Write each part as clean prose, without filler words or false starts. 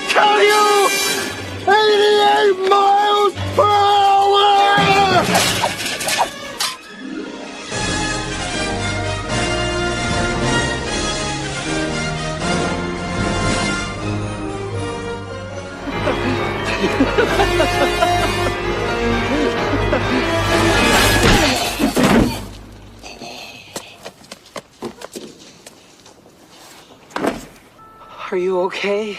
tell you, 88 miles per hour! Are you okay?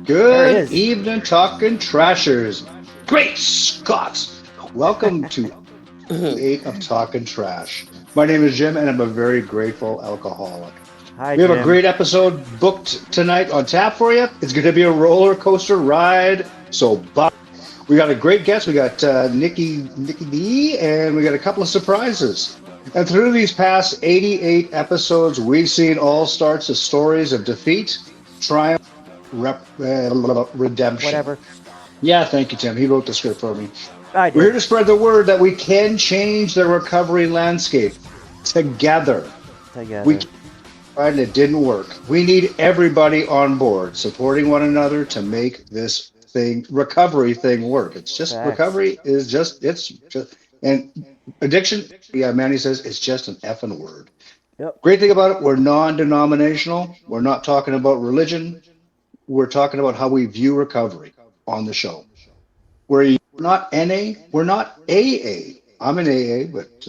Good evening, Talkin Trashers. Great Scots! Welcome to 8 of Talkin Trash. My name is Jim, and I'm a very grateful alcoholic. Hi, We have Jim. a great episode booked tonight on tap for you. It's going to be a roller coaster ride, so we got a great guest. We got Nicky D, and we got a couple of surprises. And through these past 88 episodes, we've seen all sorts of stories of defeat, triumph, redemption. Whatever. Yeah, thank you, Tim. He wrote the script for me. I did. We're here to spread the word that we can change the recovery landscape together. We tried and it didn't work. We need everybody on board, supporting one another to make this recovery thing work. It's just Facts. recovery is just and addiction. Yeah, Manny says it's just an effing word. Yep. Great thing about it, we're non-denominational. We're not talking about religion. We're talking about how we view recovery on the show. We're not NA, we're not AA. I'm an AA, but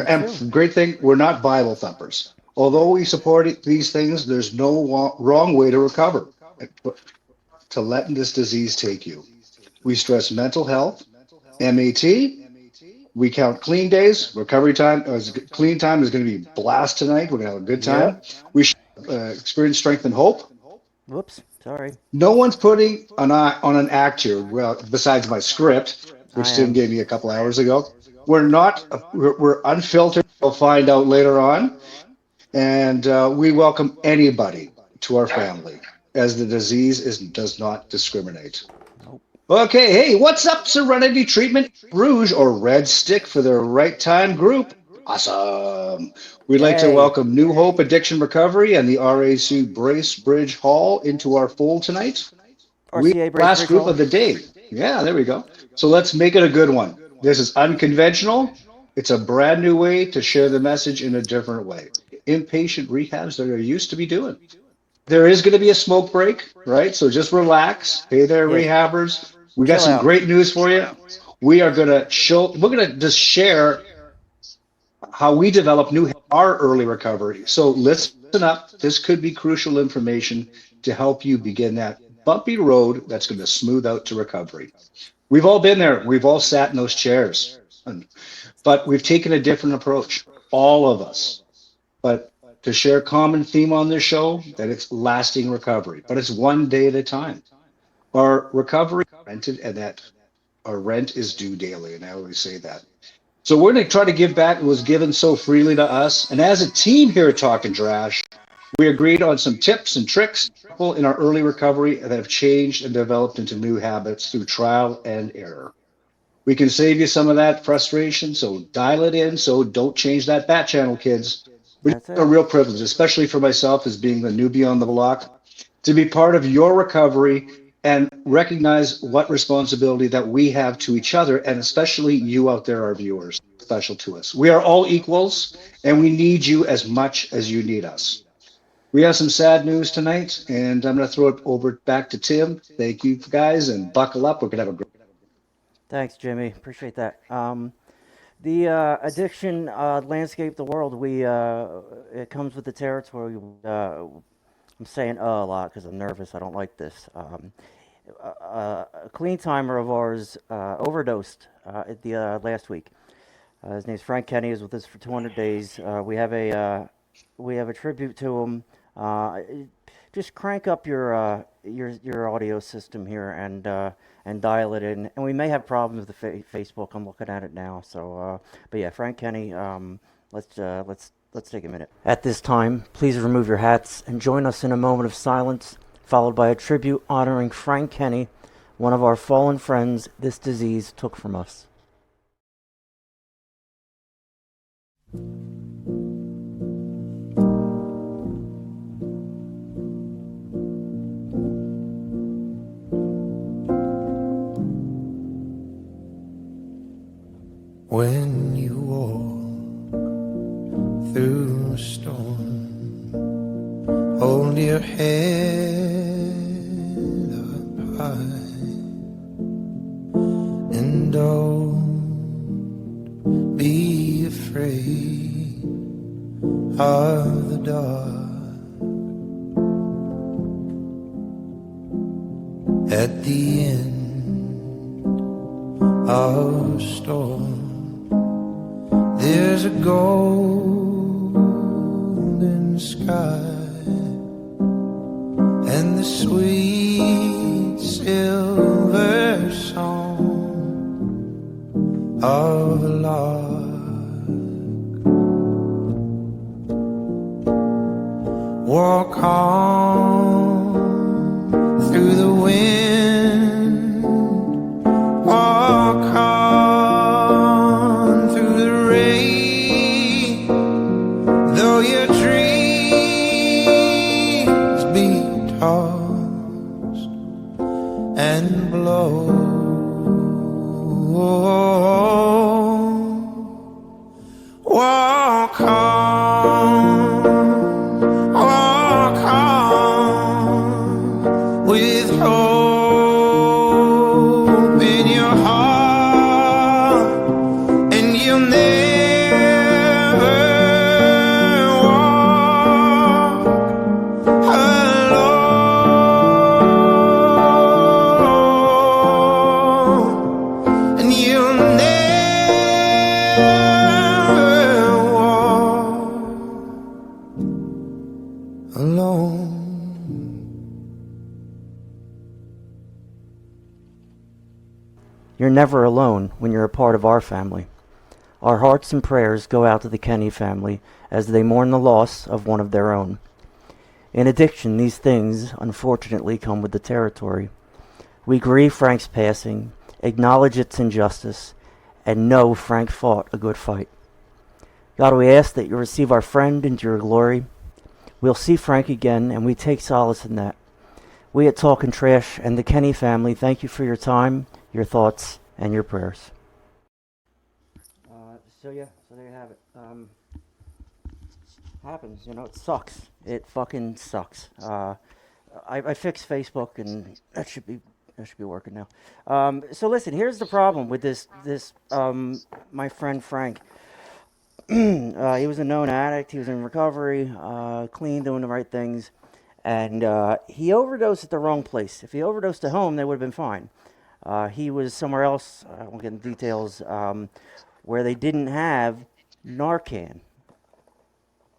and great thing, we're not Bible thumpers. Although we support these things, there's no wrong way to recover, to letting this disease take you. We stress mental health, MAT. We count clean days. Recovery time, clean time is going to be blast tonight. We're going to have a good time. Yep. We experience strength and hope. Whoops, sorry. No one's putting an eye on an act here, well, besides my script, which Tim gave me a couple hours ago. We're unfiltered. We'll find out later on. And we welcome anybody to our family, as the disease does not discriminate. Okay, hey, what's up, Serenity Treatment Rouge or Red Stick for the Right Time Group? Awesome. We'd like to welcome New Hope Addiction Recovery and the RAC Bracebridge Hall into our fold tonight. Last group of the day. Yeah, there we go. So let's make it a good one. This is unconventional. It's a brand new way to share the message in a different way. Inpatient rehabs that are used to be doing. There is going to be a smoke break, right? So just relax. Hey there, rehabbers. We got some great news for you. We're going to just share how we develop our early recovery. So listen up. This could be crucial information to help you begin that bumpy road that's going to smooth out to recovery. We've all been there. We've all sat in those chairs, but we've taken a different approach, all of us. But to share a common theme on this show, that it's lasting recovery, but it's one day at a time. Our recovery rented, and that our rent is due daily, and I always say that. So we're going to try to give back what was given so freely to us. And as a team here at Talkin Trash, we agreed on some tips and tricks in our early recovery that have changed and developed into new habits through trial and error. We can save you some of that frustration, so dial it in. So don't change that bat channel, kids. It's a real privilege, especially for myself as being the newbie on the block, to be part of your recovery and recognize what responsibility that we have to each other, and especially you out there, our viewers, special to us. We are all equals, and we need you as much as you need us. We have some sad news tonight, and I'm going to throw it back to Tim. Thank you, guys, and buckle up. We're going to have a great. Thanks, Jimmy. Appreciate that. The addiction landscape, the world, it comes with the territory. I'm saying a lot because I'm nervous. I don't like this. A clean timer of ours overdosed at the last week. His name's Frank Kenny. He was with us for 200 days. We have a tribute to him. just crank up your audio system here and dial it in. And we may have problems with the Facebook. I'm looking at it now. So, but yeah, Frank Kenny. Let's take a minute. At this time, please remove your hats and join us in a moment of silence, followed by a tribute honoring Frank Kenny, one of our fallen friends this disease took from us. When you walk through a storm, hold your head up high and don't be afraid of the dark. At the end of a storm, there's a golden sky and the sweet silver song of a lark. Walk on through the wind, walk on through the rain, though your dreams be tossed and blow. Walk on with hope in your heart, and you'll never walk alone, and you'll never walk alone. You're never alone when you're a part of our family. Our hearts and prayers go out to the Kenny family as they mourn the loss of one of their own. In addiction, these things unfortunately come with the territory. We grieve Frank's passing, acknowledge its injustice, and know Frank fought a good fight. God, we ask that you receive our friend into your glory. We'll see Frank again, and we take solace in that. We at Talkin Trash and the Kenny family thank you for your time, your thoughts, and your prayers. So there you have it. Happens, it sucks. It fucking sucks. I fixed Facebook, and that should be working now. So listen, here's the problem with this my friend Frank. He was a known addict. He was in recovery, clean, doing the right things, and he overdosed at the wrong place. If he overdosed at home, they would have been fine. He was somewhere else, I won't get into details, where they didn't have Narcan.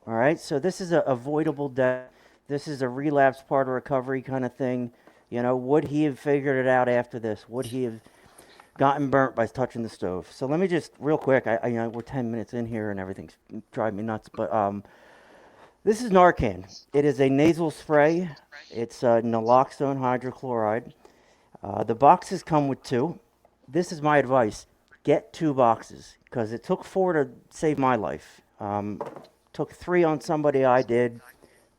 All right, so this is an avoidable death. This is a relapse part of recovery kind of thing. Would he have figured it out after this? Would he have gotten burnt by touching the stove? So let me just, real quick, we're 10 minutes in here and everything's driving me nuts, but this is Narcan. It is a nasal spray. It's naloxone hydrochloride. The boxes come with 2. This is my advice. Get 2 boxes, because it took 4 to save my life. Took 3 on somebody I did,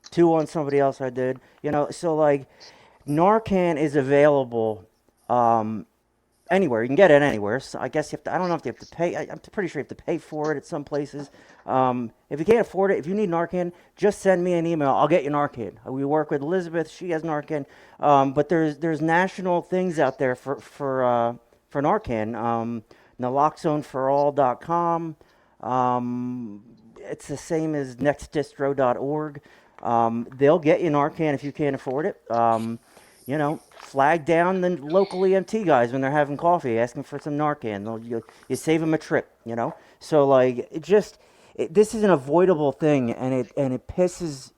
2 on somebody else I did. So like Narcan is available anywhere. You can get it anywhere. So I guess I don't know if you have to pay. I'm pretty sure you have to pay for it at some places. If you can't afford it, if you need Narcan, just send me an email. I'll get you Narcan. We work with Elizabeth. She has Narcan. But there's national things out there for Narcan. Naloxoneforall.com. It's the same as nextdistro.org. They'll get you Narcan if you can't afford it. Flag down the local EMT guys when they're having coffee, asking for some Narcan. You save them a trip, So like, this is an avoidable thing, and it pisses.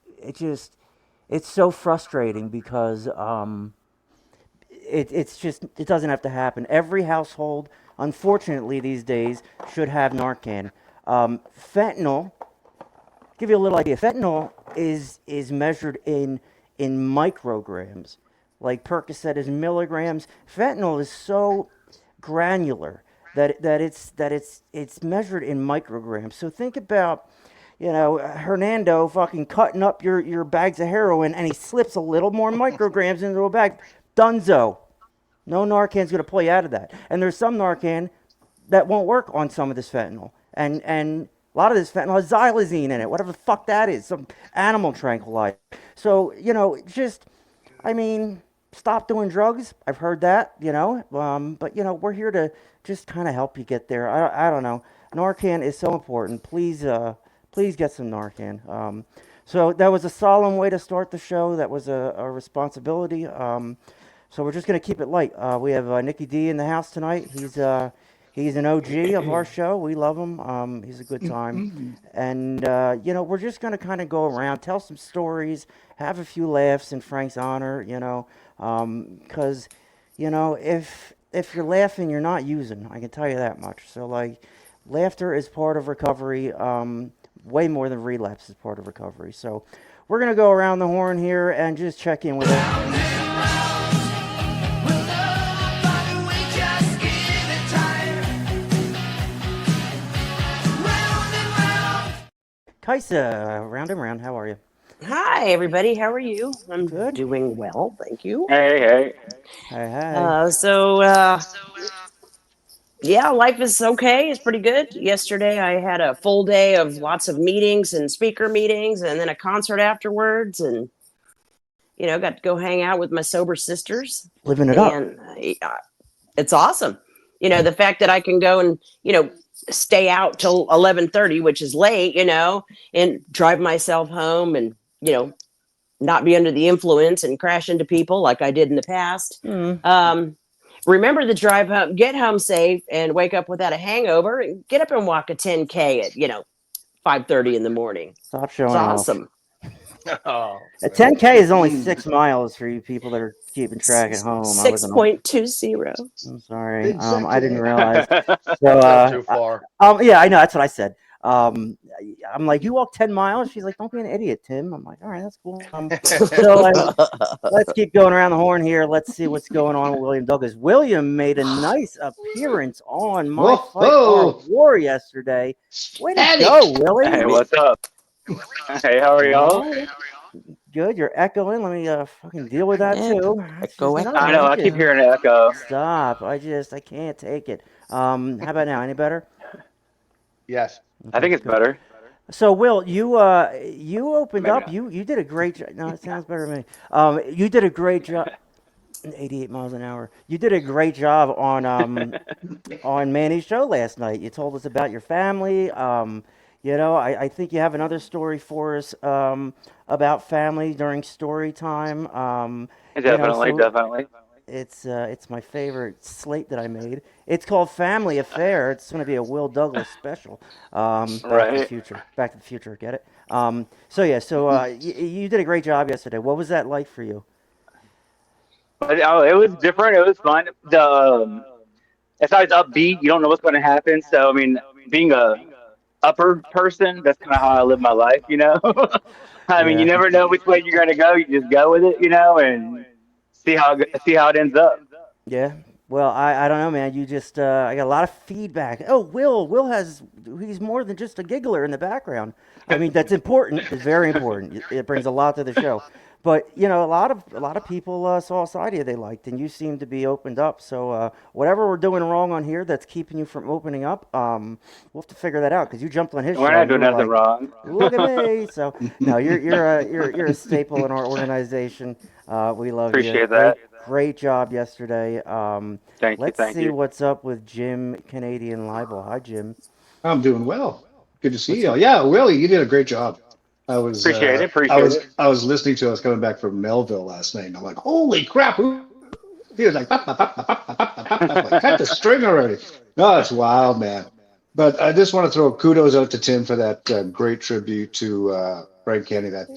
it's so frustrating because it's just it doesn't have to happen. Every household, unfortunately, these days should have Narcan. Fentanyl. Give you a little idea. Fentanyl is measured in micrograms, like Percocet is milligrams. Fentanyl is so granular that it's measured in micrograms. So think about, Hernando fucking cutting up your bags of heroin, and he slips a little more micrograms into a bag. Dunzo. No Narcan's going to pull you out of that. And there's some Narcan that won't work on some of this fentanyl. And a lot of this fentanyl has xylazine in it, whatever the fuck that is, some animal tranquilizer. So, I mean, stop doing drugs. I've heard that, but, we're here to just kind of help you get there. I don't know. Narcan is so important. Please get some Narcan. So that was a solemn way to start the show. That was a responsibility. So we're just going to keep it light. We have Nicky D in the house tonight. He's an OG of our show. We love him. He's a good time. And, we're just going to kind of go around, tell some stories, have a few laughs in Frank's honor, because, if you're laughing, you're not using. I can tell you that much. So, laughter is part of recovery. Way more than relapse is part of recovery. So we're going to go around the horn here and just check in with it. Kaisa, round and round, how are you? Hi, everybody. How are you? I'm Good. doing well, thank you. Hey. Yeah, life is okay. It's pretty good. Yesterday, I had a full day of lots of meetings and speaker meetings, and then a concert afterwards, and got to go hang out with my sober sisters. Living it up. And it's awesome. The fact that I can go and stay out till 11:30, which is late, and drive myself home and not be under the influence and crash into people like I did in the past. Remember the drive home, get home safe, and wake up without a hangover, and get up and walk a 10K at 5:30 in the morning. Stop showing It's awesome. Oh, a 10K is only 6 miles for you people that are keeping track at home. 6.20. I'm sorry. Exactly. I didn't realize. So, not too far. Yeah, I know. That's what I said. I'm like, you walk 10 miles? She's like, don't be an idiot, Tim. I'm like, all right, that's cool. So let's keep going around the horn here. Let's see what's going on with William Douglas. William made a nice appearance on My Fight Our War yesterday. Way to go, Willie. Hey, what's up? Hey, how are y'all? Good. You're echoing. Let me fucking deal with that too. I know. I keep hearing an echo. Stop. I can't take it. How about now? Any better? Yes. I think it's better. So, Will, you opened up. You did a great job. No, it sounds better to me. You did a great job. 88 miles an hour. You did a great job on on Manny's show last night. You told us about your family. I think you have another story for us about family during story time. Definitely. It's my favorite slate that I made. It's called Family Affair. It's going to be a Will Douglas special. Back to the Future. Get it? You did a great job yesterday. What was that like for you? It was different. It was fun. It's always upbeat. You don't know what's going to happen. So, being a upper person, that's kind of how I live my life, you never know which way you're going to go. You just go with it, and see how it ends up. Yeah. Well, I don't know, man. You just I got a lot of feedback. Oh, Will he's more than just a giggler in the background. That's important. It's very important. It brings a lot to the show. But a lot of people saw a side of you they liked, and you seem to be opened up. So whatever we're doing wrong on here that's keeping you from opening up, we'll have to figure that out because you jumped on his show. We're not doing nothing wrong. Look at me. So no, you're a staple in our organization. We love you. Appreciate that. Great job yesterday. Thank you. Let's see what's up with Jim Canadian Libel. Hi, Jim. I'm doing well. Good to see you. Yeah, Willie, you did a great job. I was appreciate it. I was listening to. I was coming back from Melville last night, and I'm like, holy crap! He was like, cut the string already. No, it's wild, man. But I just want to throw kudos out to Tim for that great tribute to Frank Kenny. That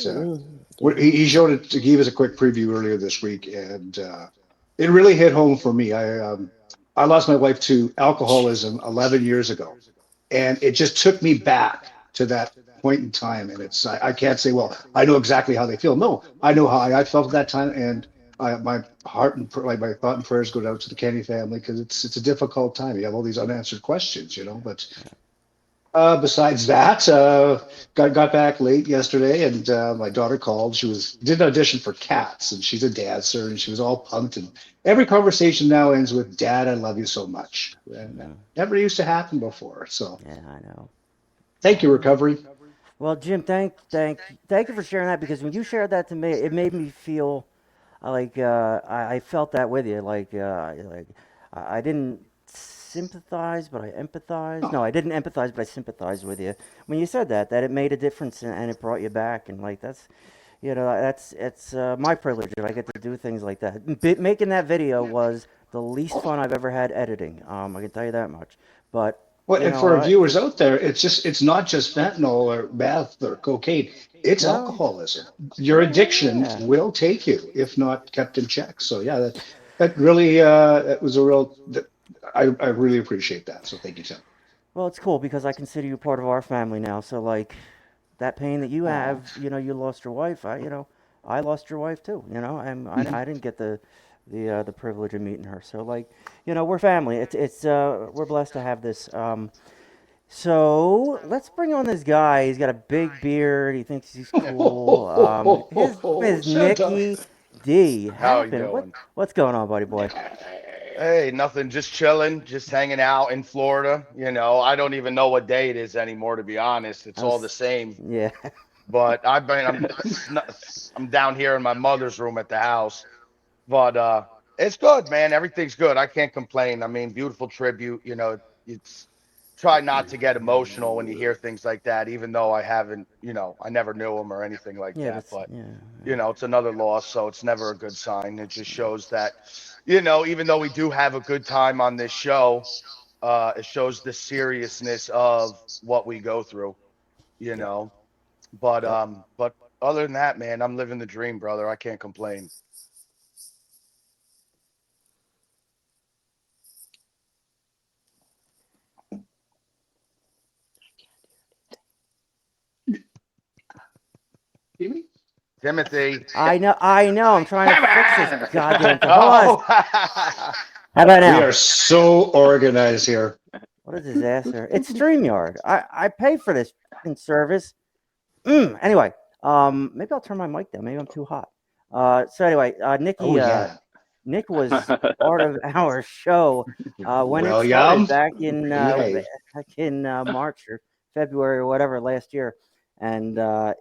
he showed it. He gave us a quick preview earlier this week, and it really hit home for me. I lost my wife to alcoholism 11 years ago, and it just took me back to that point in time. And I can't say, well, I know exactly how they feel. No, I know how I felt at that time, and my heart and my thought and prayers go out to the Kenny family because it's a difficult time. You have all these unanswered questions, But besides that, got back late yesterday, and my daughter called. She did an audition for Cats, and she's a dancer, and she was all pumped. And every conversation now ends with "Dad, I love you so much." And that never used to happen before. So Yeah, I know. thank you, recovery. Well, Jim, thank you for sharing that, because when you shared that to me, it made me feel like I felt that with you. Like I didn't sympathize, but I empathized. No, I didn't empathize, but I sympathized with you when you said that it made a difference, and it brought you back. And like it's my privilege that I get to do things like that. Making that video was the least fun I've ever had editing. I can tell you that much. But Well, and for our viewers out there, it's not just fentanyl or meth or cocaine. It's no, alcoholism. Your addiction yeah. will take you if not kept in check. So yeah, that really that was a real. I really appreciate that. So thank you, Tim. Well, it's cool because I consider you part of our family now. So like that pain that you have, you lost your wife. I lost your wife too. I didn't get the privilege of meeting her. So like, we're family. It's we're blessed to have this. So let's bring on this guy. He's got a big beard. He thinks he's cool. His Shut up. Nicky D. How you doing? What's going on, buddy boy? Hey, nothing. Just chilling, just hanging out in Florida. I don't even know what day it is anymore, to be honest. It's all the same. Yeah. But I'm down here in my mother's room at the house. But it's good, man. Everything's good. I can't complain. I mean, beautiful tribute. It's try not to get emotional when you hear things like that, even though I haven't, I never knew him or anything like that. But it's another loss, so it's never a good sign. It just shows that, even though we do have a good time on this show, it shows the seriousness of what we go through, But other than that, man, I'm living the dream, brother. I can't complain. Timothy. I know. I'm trying to fix this goddamn thing. Hold on. How about now? We are so organized here. What a disaster! It's StreamYard. I pay for this fucking service. Anyway, maybe I'll turn my mic down. Maybe I'm too hot. So anyway, Nicky, Nick was part of our show when it started back in March or February or whatever last year. And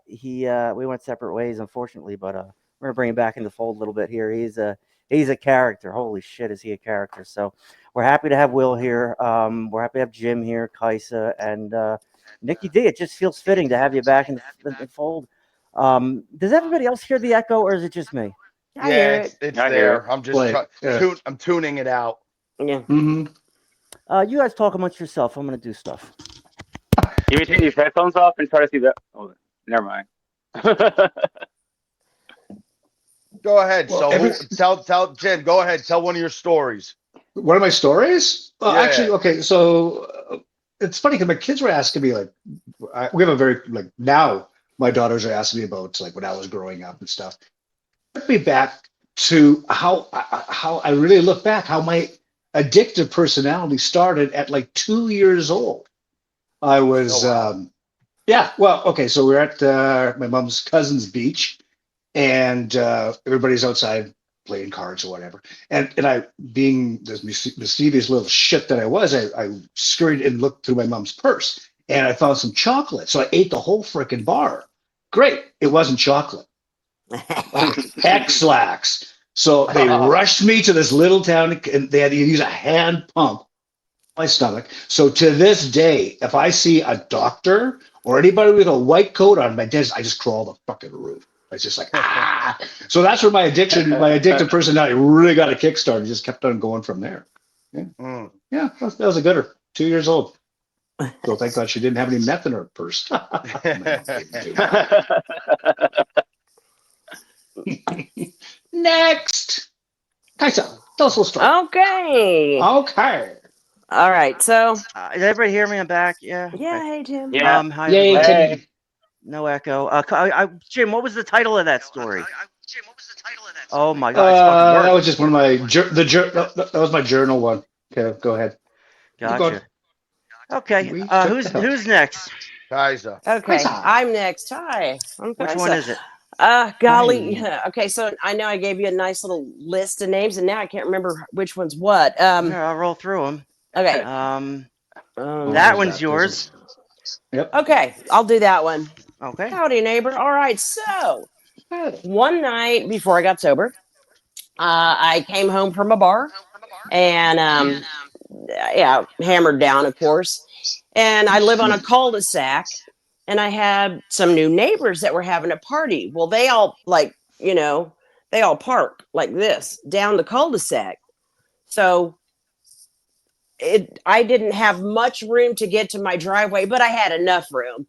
we went separate ways, unfortunately, but we're gonna bring him back into the fold a little bit here. He's a character. Holy shit, is he a character? So we're happy to have Will here. We're happy to have Jim here, Kaisa, and Nicky D. It just feels fitting to have you back in the fold. Does everybody else hear the echo, or is it just me? Yeah, it's there. I'm just I'm tuning it out. Yeah. Mm-hmm. You guys talk amongst yourself. I'm gonna do stuff. You can take these headphones off and try to see that. Oh, never mind. Go ahead. Tell Jim. Go ahead. Tell one of your stories. One of my stories? Actually, okay. So it's funny because my kids were asking me we have a very now my daughters are asking me about when I was growing up and stuff. It took me back to how I really look back how my addictive personality started at 2 years old. I was, So we're at my mom's cousin's beach, and everybody's outside playing cards or whatever. And I, being this mischievous little shit that I was, I scurried and looked through my mom's purse, and I found some chocolate. So I ate the whole freaking bar. Great. It wasn't chocolate. X-lax. So they rushed me to this little town, and they had to use a hand pump my stomach. So to this day, if I see a doctor or anybody with a white coat on my desk, I just crawl the fucking roof. It's just So that's where my addictive personality really got a kickstart. It just kept on going from there. Yeah, that was a gooder. 2 years old. So thank God she didn't have any meth in her purse. Next. Kaisa, tell us a story. Okay. Okay. All right. So, Did everybody hear me? I'm back. Yeah. yeah. Okay. Hey, Tim. Yeah. Hi Yay, everybody. Hey. Tim. No echo. Jim, what was the title of that story? Oh my God, it's fucking That work. was just one of my that was my journal one. Okay, go ahead. Keep going. Gotcha. Okay. We took the help. Who's next? Kaiser. Okay. Kaisa. I'm next. Hi. I'm Which Kaisa. one is it? Golly. Hi. Okay. So I know I gave you a nice little list of names, and now I can't remember which one's what. Here, I'll roll through them. Okay. Oh, That there's one's baptism. yours. Yep. Okay. I'll do that one. Okay. Howdy, neighbor. All right. So one night before I got sober, I came home from a bar and yeah, hammered down, of course. And I live on a cul-de-sac, and I had some new neighbors that were having a party. Well, they all they all park like this down the cul-de-sac. So I didn't have much room to get to my driveway, but I had enough room.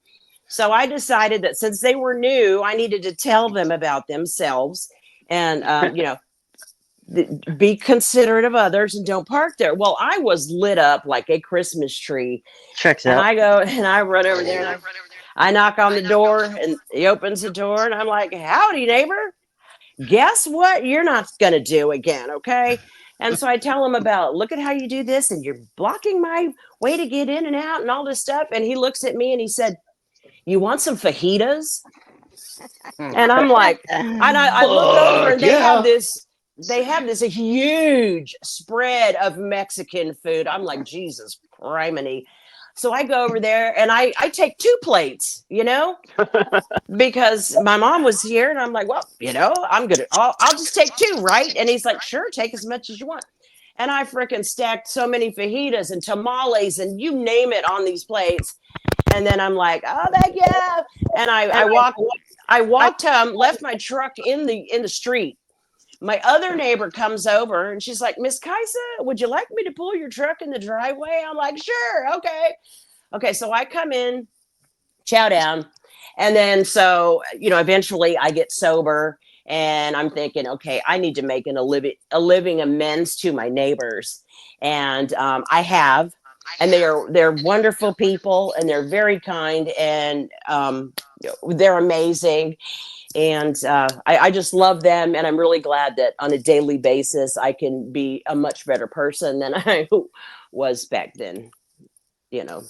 So I decided that since they were new, I needed to tell them about themselves and be considerate of others and don't park there. Well, I was lit up like a Christmas tree. Checks And out. I go and I run over there and I knock on the door and he opens the door and I'm like, howdy, neighbor. Guess what you're not going to do again, okay? And so I tell him about, look at how you do this and you're blocking my way to get in and out and all this stuff. And he looks at me and he said, you want some fajitas? And I'm like, and I look over and Fuck yeah. they have this huge spread of Mexican food. I'm like, Jesus criminy. So I go over there and I take 2 plates, because my mom was here and I'm like, well, I'll just take 2, right? And he's like, sure, take as much as you want. And I freaking stacked so many fajitas and tamales and you name it on these plates. And then I'm like, oh, thank you. And I walked home, left my truck in the street. My other neighbor comes over and she's like, Miss Kaisa, would you like me to pull your truck in the driveway? I'm like, sure, okay. Okay, so I come in, chow down, and then so eventually I get sober and I'm thinking, okay, I need to make a living amends to my neighbors. And I have, and they're wonderful people and they're very kind and they're amazing. And I just love them. And I'm really glad that on a daily basis, I can be a much better person than I was back then.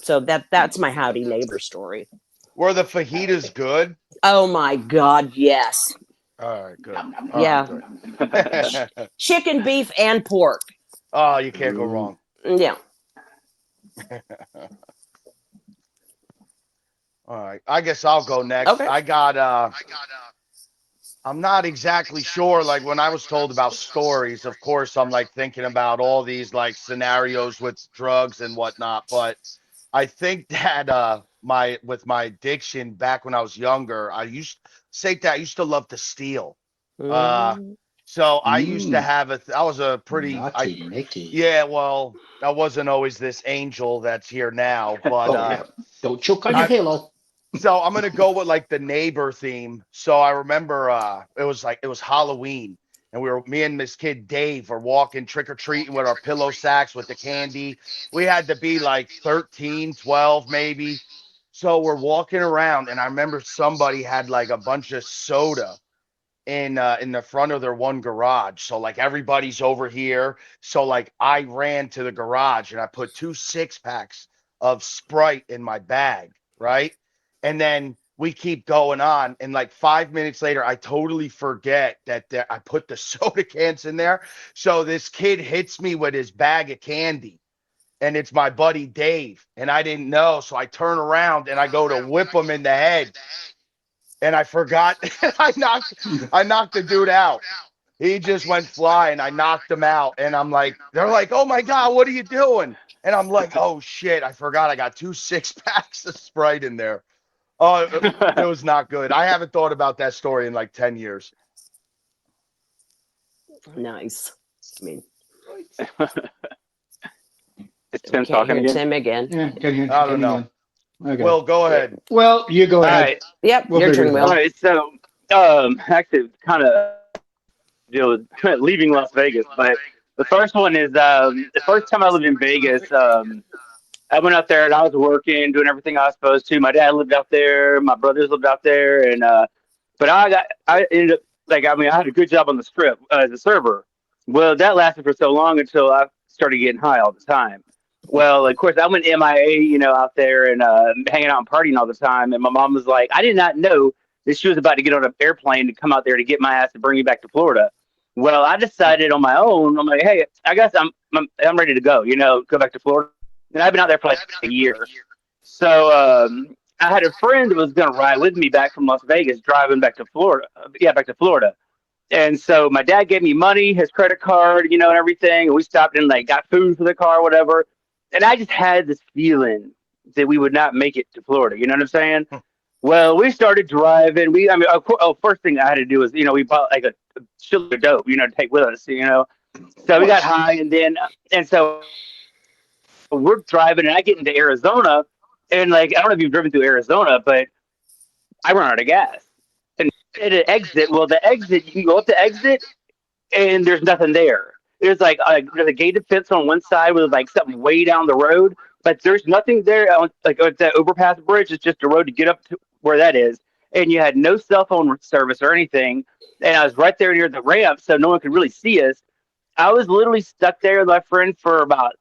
So that's my howdy neighbor story. Were the fajitas good? Oh my God, yes. All right, good. All Yeah. right, good. Chicken, beef, and pork. Oh, you can't go wrong. Yeah. All right. I guess I'll go next. Okay. I'm not exactly sure. Like when I was told about stories, of course, I'm like thinking about all these like scenarios with drugs and whatnot. But I think that my addiction back when I was younger, I used to love to steal. So I used to have I was a pretty Naughty Nicky. yeah, well, I wasn't always this angel that's here now, but Yeah. Don't choke on your halo. so I'm gonna go with like the neighbor theme. So I remember it was Halloween and me and this kid Dave were walking trick or treating with our pillow sacks with the candy. We had to be like 13, 12 maybe. So we're walking around and I remember somebody had like a bunch of soda in the front of their one garage. So like everybody's over here. So like I ran to the garage and I put 2 6-packs of Sprite in my bag, right? And then we keep going on. And like 5 minutes later, I totally forget that I put the soda cans in there. So this kid hits me with his bag of candy. And it's my buddy Dave. And I didn't know. So I turn around and I go to whip him in the head. And I forgot. I knocked the dude out. He just went flying. I knocked him out. And I'm like, they're like, oh my God, what are you doing? And I'm like, oh shit, I forgot I got 2 6-packs of Sprite in there. Oh, it was not good. I haven't thought about that story in like 10 years. Nice. I mean, It's We Tim can't talking hear again. Tim again. Yeah, can you? I don't know. Okay. Will, go ahead. Well, you go All ahead. right. Yep, We'll your figure turn, it All out. Will. right. So, actually, kind of leaving Las Vegas, but the first one is the first time I lived in Vegas. I went out there and I was working, doing everything I was supposed to. My dad lived out there, my brothers lived out there, and but I ended up I had a good job on the strip as a server. Well, that lasted for so long until I started getting high all the time. Well, of course, I went MIA, out there and hanging out and partying all the time. And my mom was like, I did not know that she was about to get on an airplane to come out there to get my ass to bring me back to Florida. Well, I decided on my own. I'm like, hey, I guess I'm ready to go. Go back to Florida. And I've been out there for like a year. So I had a friend that was going to ride with me back from Las Vegas, driving back to Florida. Yeah, back to Florida. And so my dad gave me money, his credit card, and everything. And we stopped and got food for the car, whatever. And I just had this feeling that we would not make it to Florida. You know what I'm saying? Well, we started driving. First thing I had to do was, we bought like a shitload of dope, to take with us. So we got high, and so we're driving, and I get into Arizona, and I don't know if you've driven through Arizona, but I run out of gas. And at an exit, the exit, you can go up the exit, and there's nothing there. There's there's a gated fence on one side with something way down the road, but there's nothing there. On that overpass bridge, it's just a road to get up to where that is, and you had no cell phone service or anything. And I was right there near the ramp, so no one could really see us. I was literally stuck there with my friend for about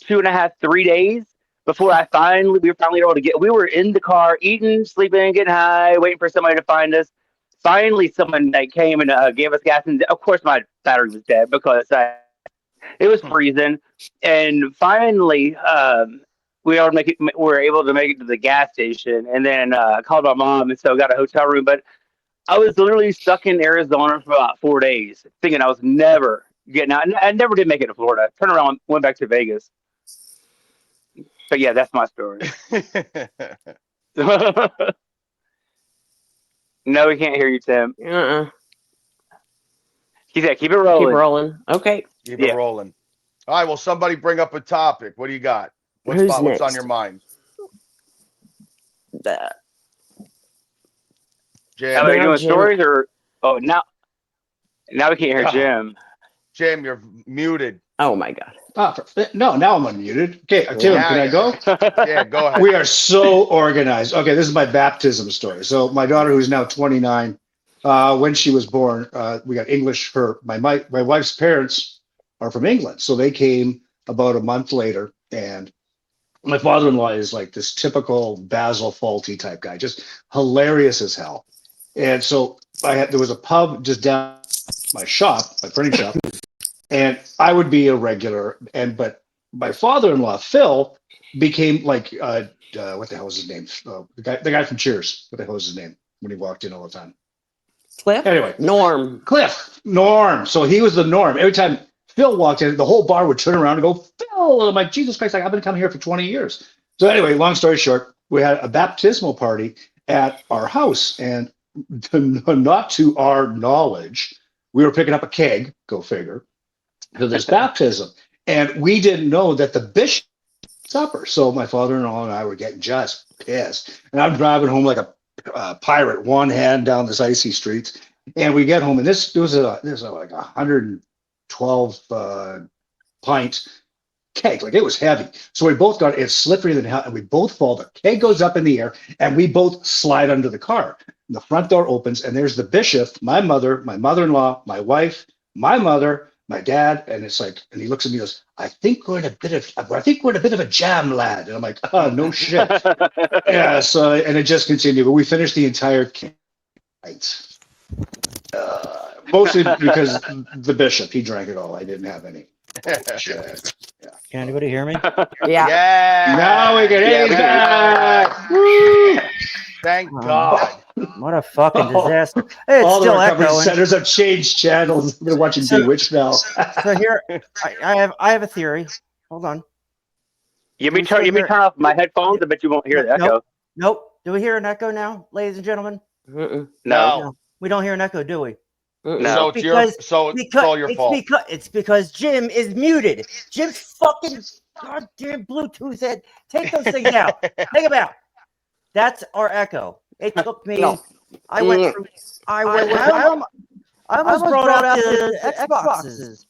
2.5, 3 days before we were finally able to get. We were in the car, eating, sleeping, getting high, waiting for somebody to find us. Finally, someone came and gave us gas, and of course, my battery was dead because it was freezing. And finally, we were able to make it to the gas station, and then I called my mom, and so got a hotel room. But I was literally stuck in Arizona for about 4 days, thinking I was never getting out. I never did make it to Florida. Turned around, went back to Vegas. But yeah, that's my story. No, we can't hear you, Tim. He said, keep it rolling. Keep rolling. Okay. Keep it rolling. All right. Well, somebody bring up a topic. What do you got? Who's what's next? on your mind? Jim. Are you doing Jim. stories or? Oh, now we can't hear Jim. Jim, you're muted. Oh my God. No, now I'm unmuted. Okay, Tim, can I go? Yeah, go ahead. We are so organized. Okay, this is my baptism story. So my daughter, who's now 29, when she was born, we got English. My wife's parents are from England, so they came about a month later. And my father-in-law is like this typical Basil Fawlty type guy, just hilarious as hell. And so there was a pub just down my printing shop. And I would be a regular, but my father-in-law Phil became what the hell was his name? The guy from Cheers. What the hell was his name when he walked in all the time? Cliff. Anyway, Norm. So he was the norm. Every time Phil walked in, the whole bar would turn around and go, Phil. And I'm like, Jesus Christ! I've been coming here for 20 years. So anyway, long story short, we had a baptismal party at our house, and not to our knowledge, we were picking up a keg. Go figure. To this baptism, and we didn't know that the bishop supper. So my father-in-law and I were getting just pissed, and I'm driving home like a pirate, one hand down this icy streets. And we get home, and this was like 112 pint keg, like it was heavy. So we both got it's slippery than hell, and we both fall. The keg goes up in the air, and we both slide under the car. And the front door opens, and there's the bishop, my mother, my mother-in-law, my wife, my mother, my dad, and it's like, and he looks at me and goes, I think we're in a bit of a jam, lad. And I'm like, oh, no shit. Yeah, so, and it just continued, but we finished the entire night. Mostly because the bishop, he drank it all. I didn't have any. Shit. Yeah. Can anybody hear me? Yeah. Now we can hear you back. Woo! Thank God. What a fucking disaster. Hey, it's All the still recovery echoing. centers have changed channels. We're watching Bewitched now. So here, I have a theory. Hold on. You may turn off my headphones. I bet you won't hear the echo. Nope. Do we hear an echo now, ladies and gentlemen? Mm-mm. No. We don't hear an echo, do we? No. So it's your Because so it's all your fault. it's because Jim is muted. Jim's fucking goddamn Bluetooth head. Take those things out. Take them out. That's our echo. It took me. No. I went through. I almost brought out the Xboxes.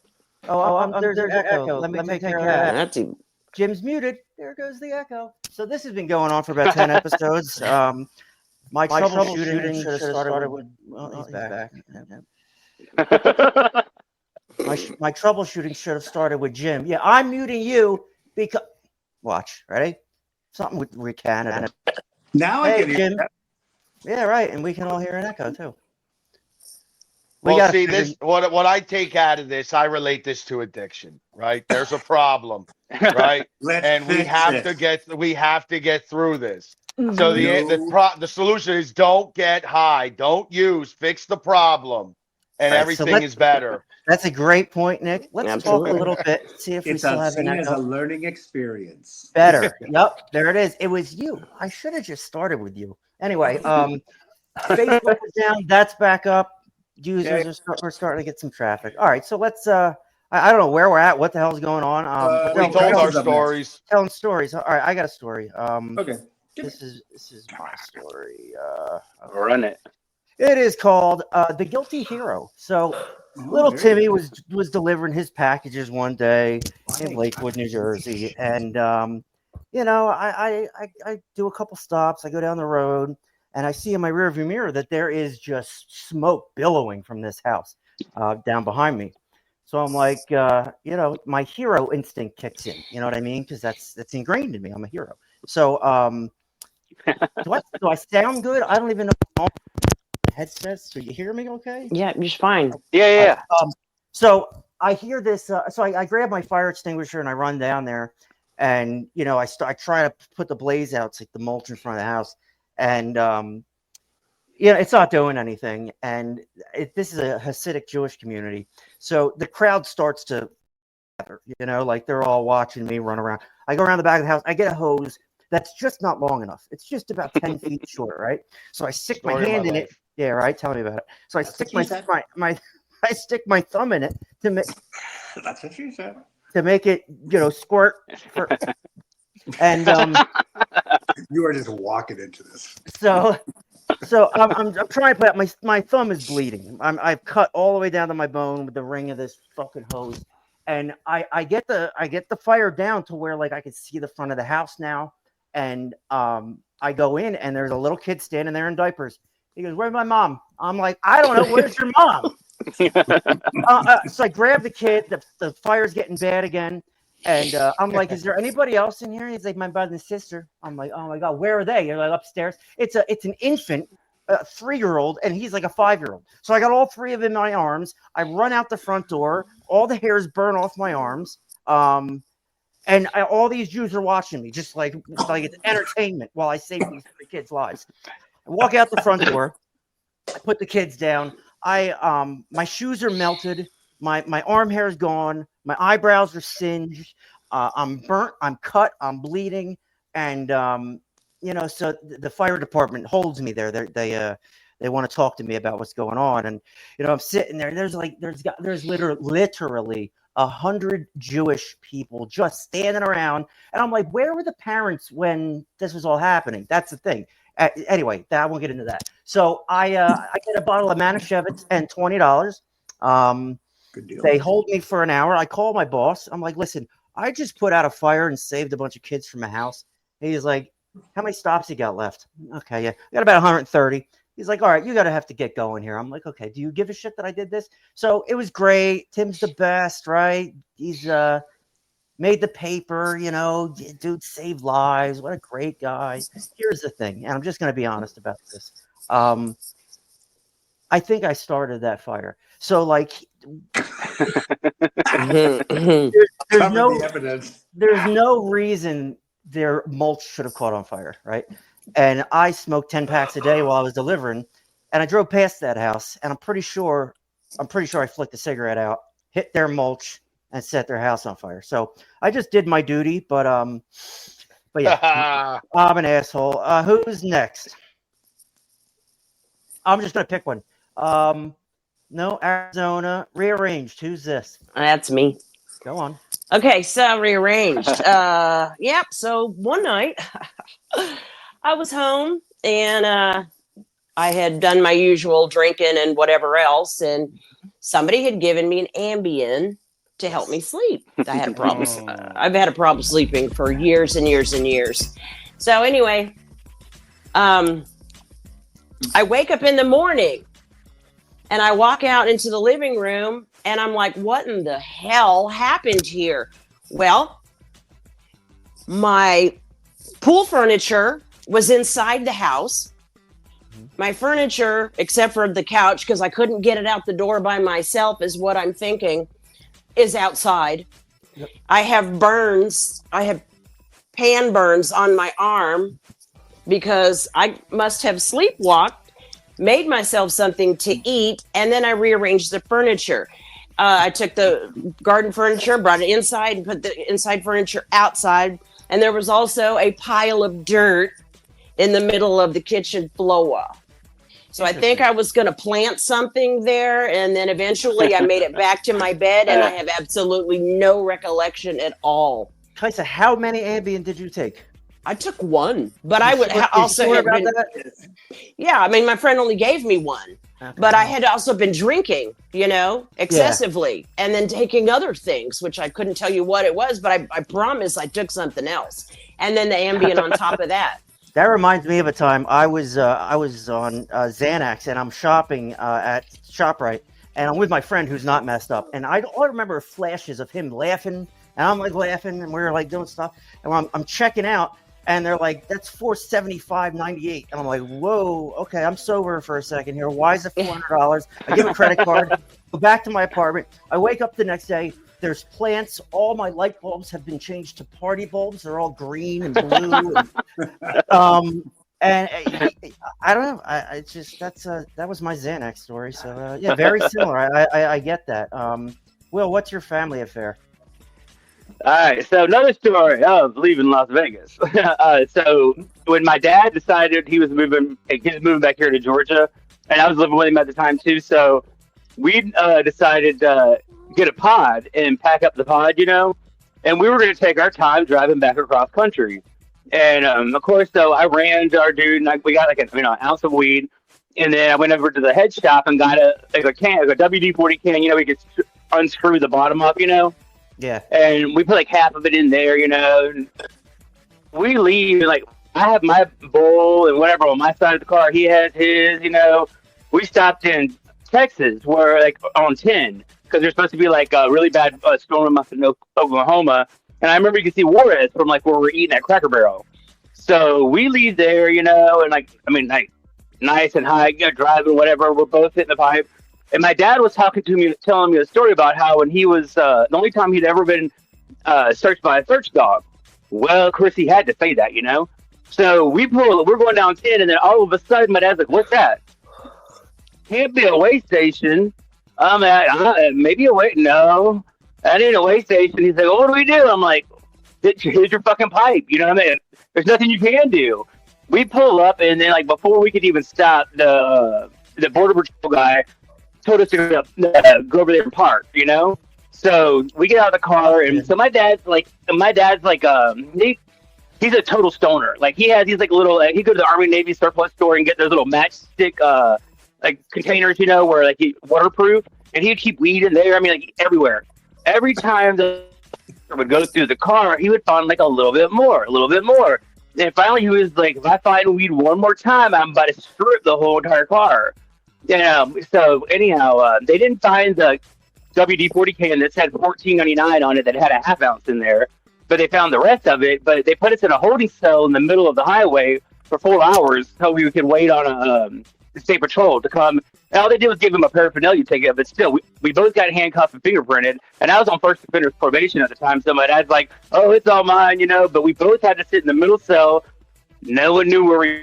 There's an echo. Let me take care of that. That's Jim's muted. There goes the echo. So this has been going on for about 10 episodes. My troubleshooting should have started with. Well, he's back. My troubleshooting should have started with Jim. Yeah, I'm muting you because. Watch, ready? Something with Canada. Now I can hear Jim. that. Yeah, right, and we can all hear an echo too. Well, see, what I take out of this, I relate this to addiction, right? There's a problem, right? And we have to get through this. So the solution is don't get high, don't use, fix the problem, and everything is better. That's a great point, Nick. Let's talk a little bit, see if we still have an seen as echo. a learning experience. Better. Yep, there it is. It was you. I should have just started with you. Anyway, Facebook is down. That's back up. Users we're starting to get some traffic. All right, so let's. I don't know where we're at. What the hell's going on? We told our stories. Telling stories. All right, I got a story. Okay. This is my story. Run it. It is called The Guilty Hero. So little Timmy was delivering his packages one day in Lakewood, New Jersey, and I do a couple stops. I go down the road, and I see in my rearview mirror that there is just smoke billowing from this house down behind me. So I'm like, my hero instinct kicks in. You know what I mean? Because that's ingrained in me. I'm a hero. So do I sound good? I don't even know. Headsets. So you hear me okay? Yeah, you're fine. Yeah. So I hear this. So I grab my fire extinguisher and I run down there, and I try to put the blaze out. It's like the mulch in front of the house, and it's not doing anything. And this is a Hasidic Jewish community, so the crowd starts to, like they're all watching me run around. I go around the back of the house. I get a hose that's just not long enough. It's just about 10 feet short, right? So I stick my hand in it. Yeah, right. Tell me about it. So I stick I stick my thumb in it to make. That's what she said. To make it, squirt. And You are just walking into this. So I'm trying to put out my thumb is bleeding. I've cut all the way down to my bone with the ring of this fucking hose, and I get the fire down to where like I can see the front of the house now, and I go in and there's a little kid standing there in diapers. He goes, "Where's my mom?" I'm like, "I don't know. Where's your mom?" So I grab the kid. The fire's getting bad again. And I'm like, "Is there anybody else in here?" He's like, "My brother and sister." I'm like, "Oh my God, where are they?" You're like, "Upstairs." It's an infant, 3-year-old, and he's like a 5-year-old. So I got all three of them in my arms. I run out the front door. All the hairs burn off my arms. And all these Jews are watching me, just like it's entertainment while I save these 3 kids' lives. I walk out the front door. I put the kids down. My shoes are melted. My arm hair is gone. My eyebrows are singed. I'm burnt. I'm cut. I'm bleeding. And so the fire department holds me there. They want to talk to me about what's going on. And I'm sitting there. There's literally 100 Jewish people just standing around. And I'm like, where were the parents when this was all happening? That's the thing. Anyway, I won't get into that. So I get a bottle of Manischewitz and $20. Good deal. They hold me for an hour. I call my boss. I'm like, "Listen, I just put out a fire and saved a bunch of kids from a house." He's like, "How many stops you got left?" "Okay, yeah, I got about 130. He's like, "All right, you got to have to get going here." I'm like, "Okay, do you give a shit that I did this?" So it was great. Tim's the best, right? He's made the paper, dude saved lives. What a great guy. Here's the thing, and I'm just going to be honest about this. I think I started that fire. So like, there's no reason their mulch should have caught on fire, right? And I smoked 10 packs a day while I was delivering, and I drove past that house, and I'm pretty sure I flicked a cigarette out, hit their mulch, and set their house on fire. So I just did my duty, but yeah, I'm an asshole. Who's next? I'm just gonna pick one. No, Arizona. Rearranged. Who's this? That's me. Go on. Okay, so rearranged. Yep. So one night I was home and I had done my usual drinking and whatever else, and somebody had given me an Ambien to help me sleep. I had a problem. I've had a problem sleeping for years and years and years. So anyway, I wake up in the morning and I walk out into the living room and I'm like, what in the hell happened here? Well, my pool furniture was inside the house. My furniture, except for the couch, because I couldn't get it out the door by myself, is what I'm thinking, is outside. Yep. I have burns. I have pan burns on my arm because I must have sleepwalked, made myself something to eat, and then I rearranged the furniture. I took the garden furniture, brought it inside, and put the inside furniture outside. And there was also a pile of dirt in the middle of the kitchen floor. So I think I was going to plant something there. And then eventually I made it back to my bed, and I have absolutely no recollection at all. Kaisa, how many Ambien did you take? I took one, but I would also have been. Yeah, I mean, my friend only gave me one, but I had also been drinking, excessively, and then taking other things, which I couldn't tell you what it was, but I promise I took something else, and then the Ambien on top of that. That reminds me of a time I was on Xanax, and I'm shopping at ShopRite, and I'm with my friend who's not messed up, and I remember flashes of him laughing, and I'm like laughing, and we're like doing stuff, and I'm checking out. And they're like, that's $475.98. And I'm like, whoa, okay, I'm sober for a second here. Why is it $400? I give a credit card, go back to my apartment. I wake up the next day. There's plants. All my light bulbs have been changed to party bulbs. They're all green and blue. And I don't know. It's just that was my Xanax story. So yeah, very similar. I get that. Will, what's your family affair? All right, so another story of leaving Las Vegas. So when my dad decided he was moving back here to Georgia, and I was living with him at the time too. So we decided to get a pod and pack up the pod, and we were going to take our time driving back across country. And of course, so I ran to our dude, and we got like an ounce of weed, and then I went over to the head shop and got a WD-40 can. We could unscrew the bottom up, Yeah. And we put like half of it in there, and we leave, and like I have my bowl and whatever on my side of the car. He has his, We stopped in Texas, where like on 10, because there's supposed to be like a really bad storm up in Oklahoma. And I remember you could see Juarez from like where we're eating at Cracker Barrel. So we leave there, and like nice and high, driving, whatever. We're both hitting the pipe. And my dad was talking to me, telling me a story about how when he was the only time he'd ever been searched by a search dog. Well, of course, he had to say that, So we're going down 10, and then all of a sudden, my dad's like, "What's that?" Can't be a way station. I'm at maybe a way. No, that ain't a way station. He's like, "Well, what do we do?" I'm like, "Here's your fucking pipe." You know what I mean? There's nothing you can do. We pull up, and then like before we could even stop, the border patrol guy told us to go over there and park, So we get out of the car, and so my dad's like he's a total stoner. Like he's like little, he go to the Army Navy surplus store and get those little matchstick like containers, where like waterproof, and he'd keep weed in there. I mean, like everywhere. Every time the would go through the car, he would find like a little bit more. And finally, he was like, "If I find weed one more time, I'm about to strip the whole entire car." So anyhow, they didn't find the WD-40 can that said $14.99 on it that had a half ounce in there, but they found the rest of it. But they put us in a holding cell in the middle of the highway for 4 hours so we could wait on the state patrol to come. And all they did was give him a paraphernalia ticket, but still, we both got handcuffed and fingerprinted. And I was on first offender's probation at the time, so my dad's like, "Oh, it's all mine," But we both had to sit in the middle cell. No one knew where we.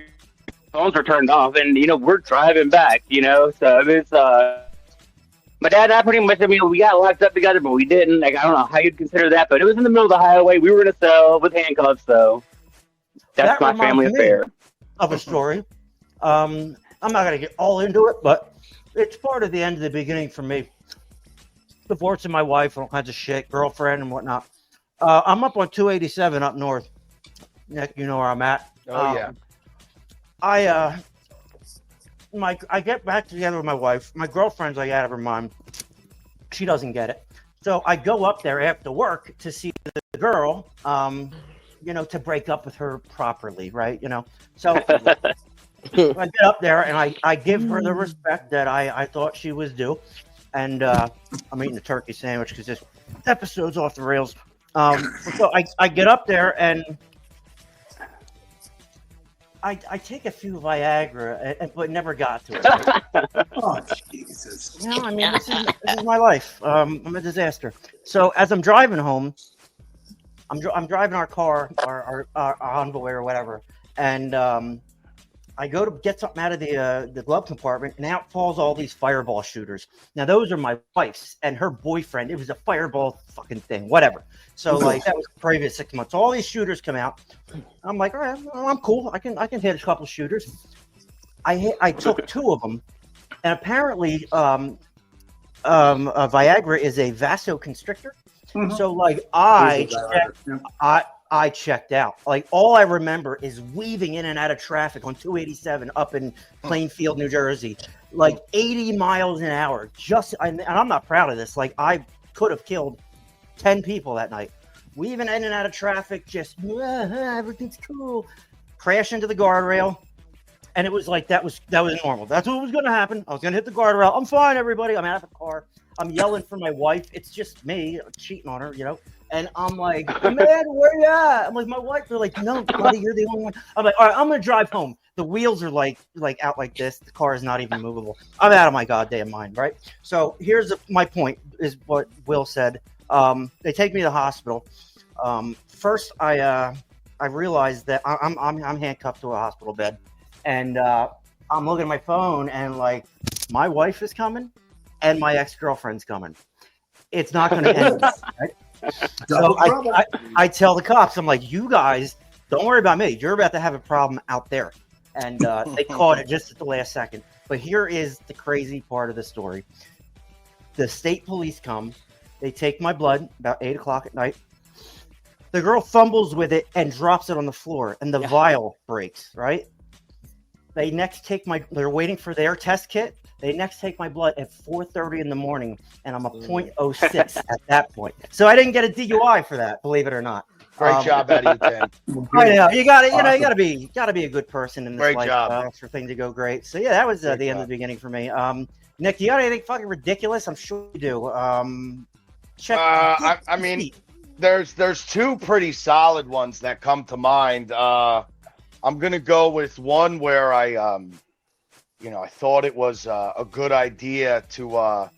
Phones were turned off, and we're driving back. So it's my dad and I pretty much. We got locked up together, but we didn't. Like I don't know how you'd consider that, but it was in the middle of the highway. We were in a cell with handcuffs, so that's my family affair. Of a story. I'm not gonna get all into it, but it's part of the end of the beginning for me. Divorcing my wife, all kinds of shit, girlfriend and whatnot. I'm up on 287 up north. Nick, you know where I'm at. Oh yeah. I get back together with my wife. My girlfriend's like out of her mind. She doesn't get it. So I go up there after work to see the girl, to break up with her properly, right? So I get up there and I give her the respect that I thought she was due. And I'm eating a turkey sandwich because this episode's off the rails. So I get up there and I take a few Viagra, but never got to it. Oh, Jesus. I mean, this is my life. I'm a disaster. So as I'm driving home, I'm driving our car, our envoy or whatever, and I go to get something out of the glove compartment, and out falls all these fireball shooters. Now, those are my wife's and her boyfriend. It was a fireball fucking thing, whatever. So, that was the previous 6 months. All these shooters come out. I'm like, all right, well, I'm cool. I can hit a couple shooters. I took 2 of them, and apparently, Viagra is a vasoconstrictor. Mm-hmm. So, I checked out. Like, all I remember is weaving in and out of traffic on 287 up in Plainfield, New Jersey, like 80 miles an hour. And I'm not proud of this. Like, I could have killed 10 people that night. Weaving in and out of traffic, just everything's cool. Crash into the guardrail. And it was like, that was normal. That's what was going to happen. I was going to hit the guardrail. I'm fine, everybody. I'm out of the car. I'm yelling for my wife. It's just me cheating on her, And I'm like, man, where you at? I'm like, my wife. They're like, no, buddy, you're the only one. I'm like, all right, I'm going to drive home. The wheels are like out like this. The car is not even movable. I'm out of my goddamn mind, right? So here's my point is what Will said. They take me to the hospital. First, I realized that I'm handcuffed to a hospital bed. And I'm looking at my phone and like my wife is coming and my ex-girlfriend's coming. It's not going to end. Right? So I tell the cops, I'm like, you guys, don't worry about me. You're about to have a problem out there. And they caught it just at the last second. But here is the crazy part of the story. The state police come. They take my blood about 8 o'clock at night. The girl fumbles with it and drops it on the floor, and the vial breaks, right? They next take they're waiting for their test kit. They next take my blood at 4:30 in the morning, and I'm a .06 at that point. So I didn't get a DUI for that, believe it or not. Great job out of you, Tim. I know you got to, you got to be a good person in this Great life job. For things to go great. So yeah, that was the end of the beginning for me. Nick, you got anything fucking ridiculous? I'm sure you do. Check. I mean, there's 2 pretty solid ones that come to mind. I'm gonna go with one where I thought it was a good idea to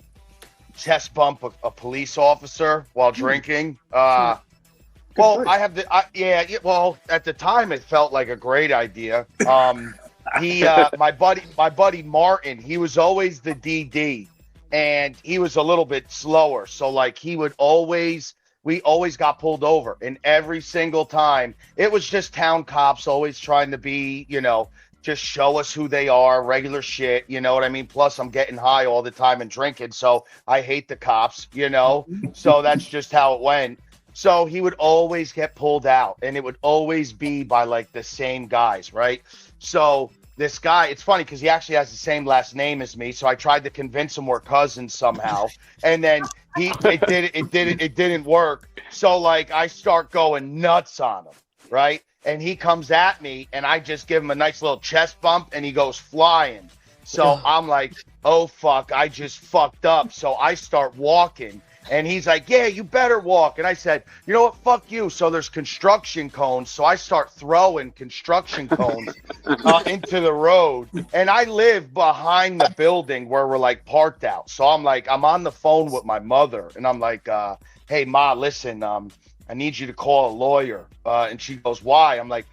chest bump a police officer while drinking. Well, at the time it felt like a great idea. My buddy Martin, he was always the DD, and he was a little bit slower. So like we always got pulled over, and every single time it was just town cops always trying to be, just show us who they are, regular shit, you know what I mean? Plus I'm getting high all the time and drinking, so I hate the cops, so that's just how it went. So he would always get pulled out, and it would always be by like the same guys, right? So this guy, it's funny because he actually has the same last name as me, so I tried to convince him we're cousins somehow, and then it didn't work. So like I start going nuts on him, right? And he comes at me, and I just give him a nice little chest bump, and he goes flying. So I'm like, oh fuck, I just fucked up. So I start walking, and he's like, yeah, you better walk. And I said, you know what, fuck you. So there's construction cones. So I start throwing construction cones into the road. And I live behind the building where we're like parked out. So I'm on the phone with my mother, and I'm like, hey, Ma, listen, I need you to call a lawyer. And she goes, why? I'm like,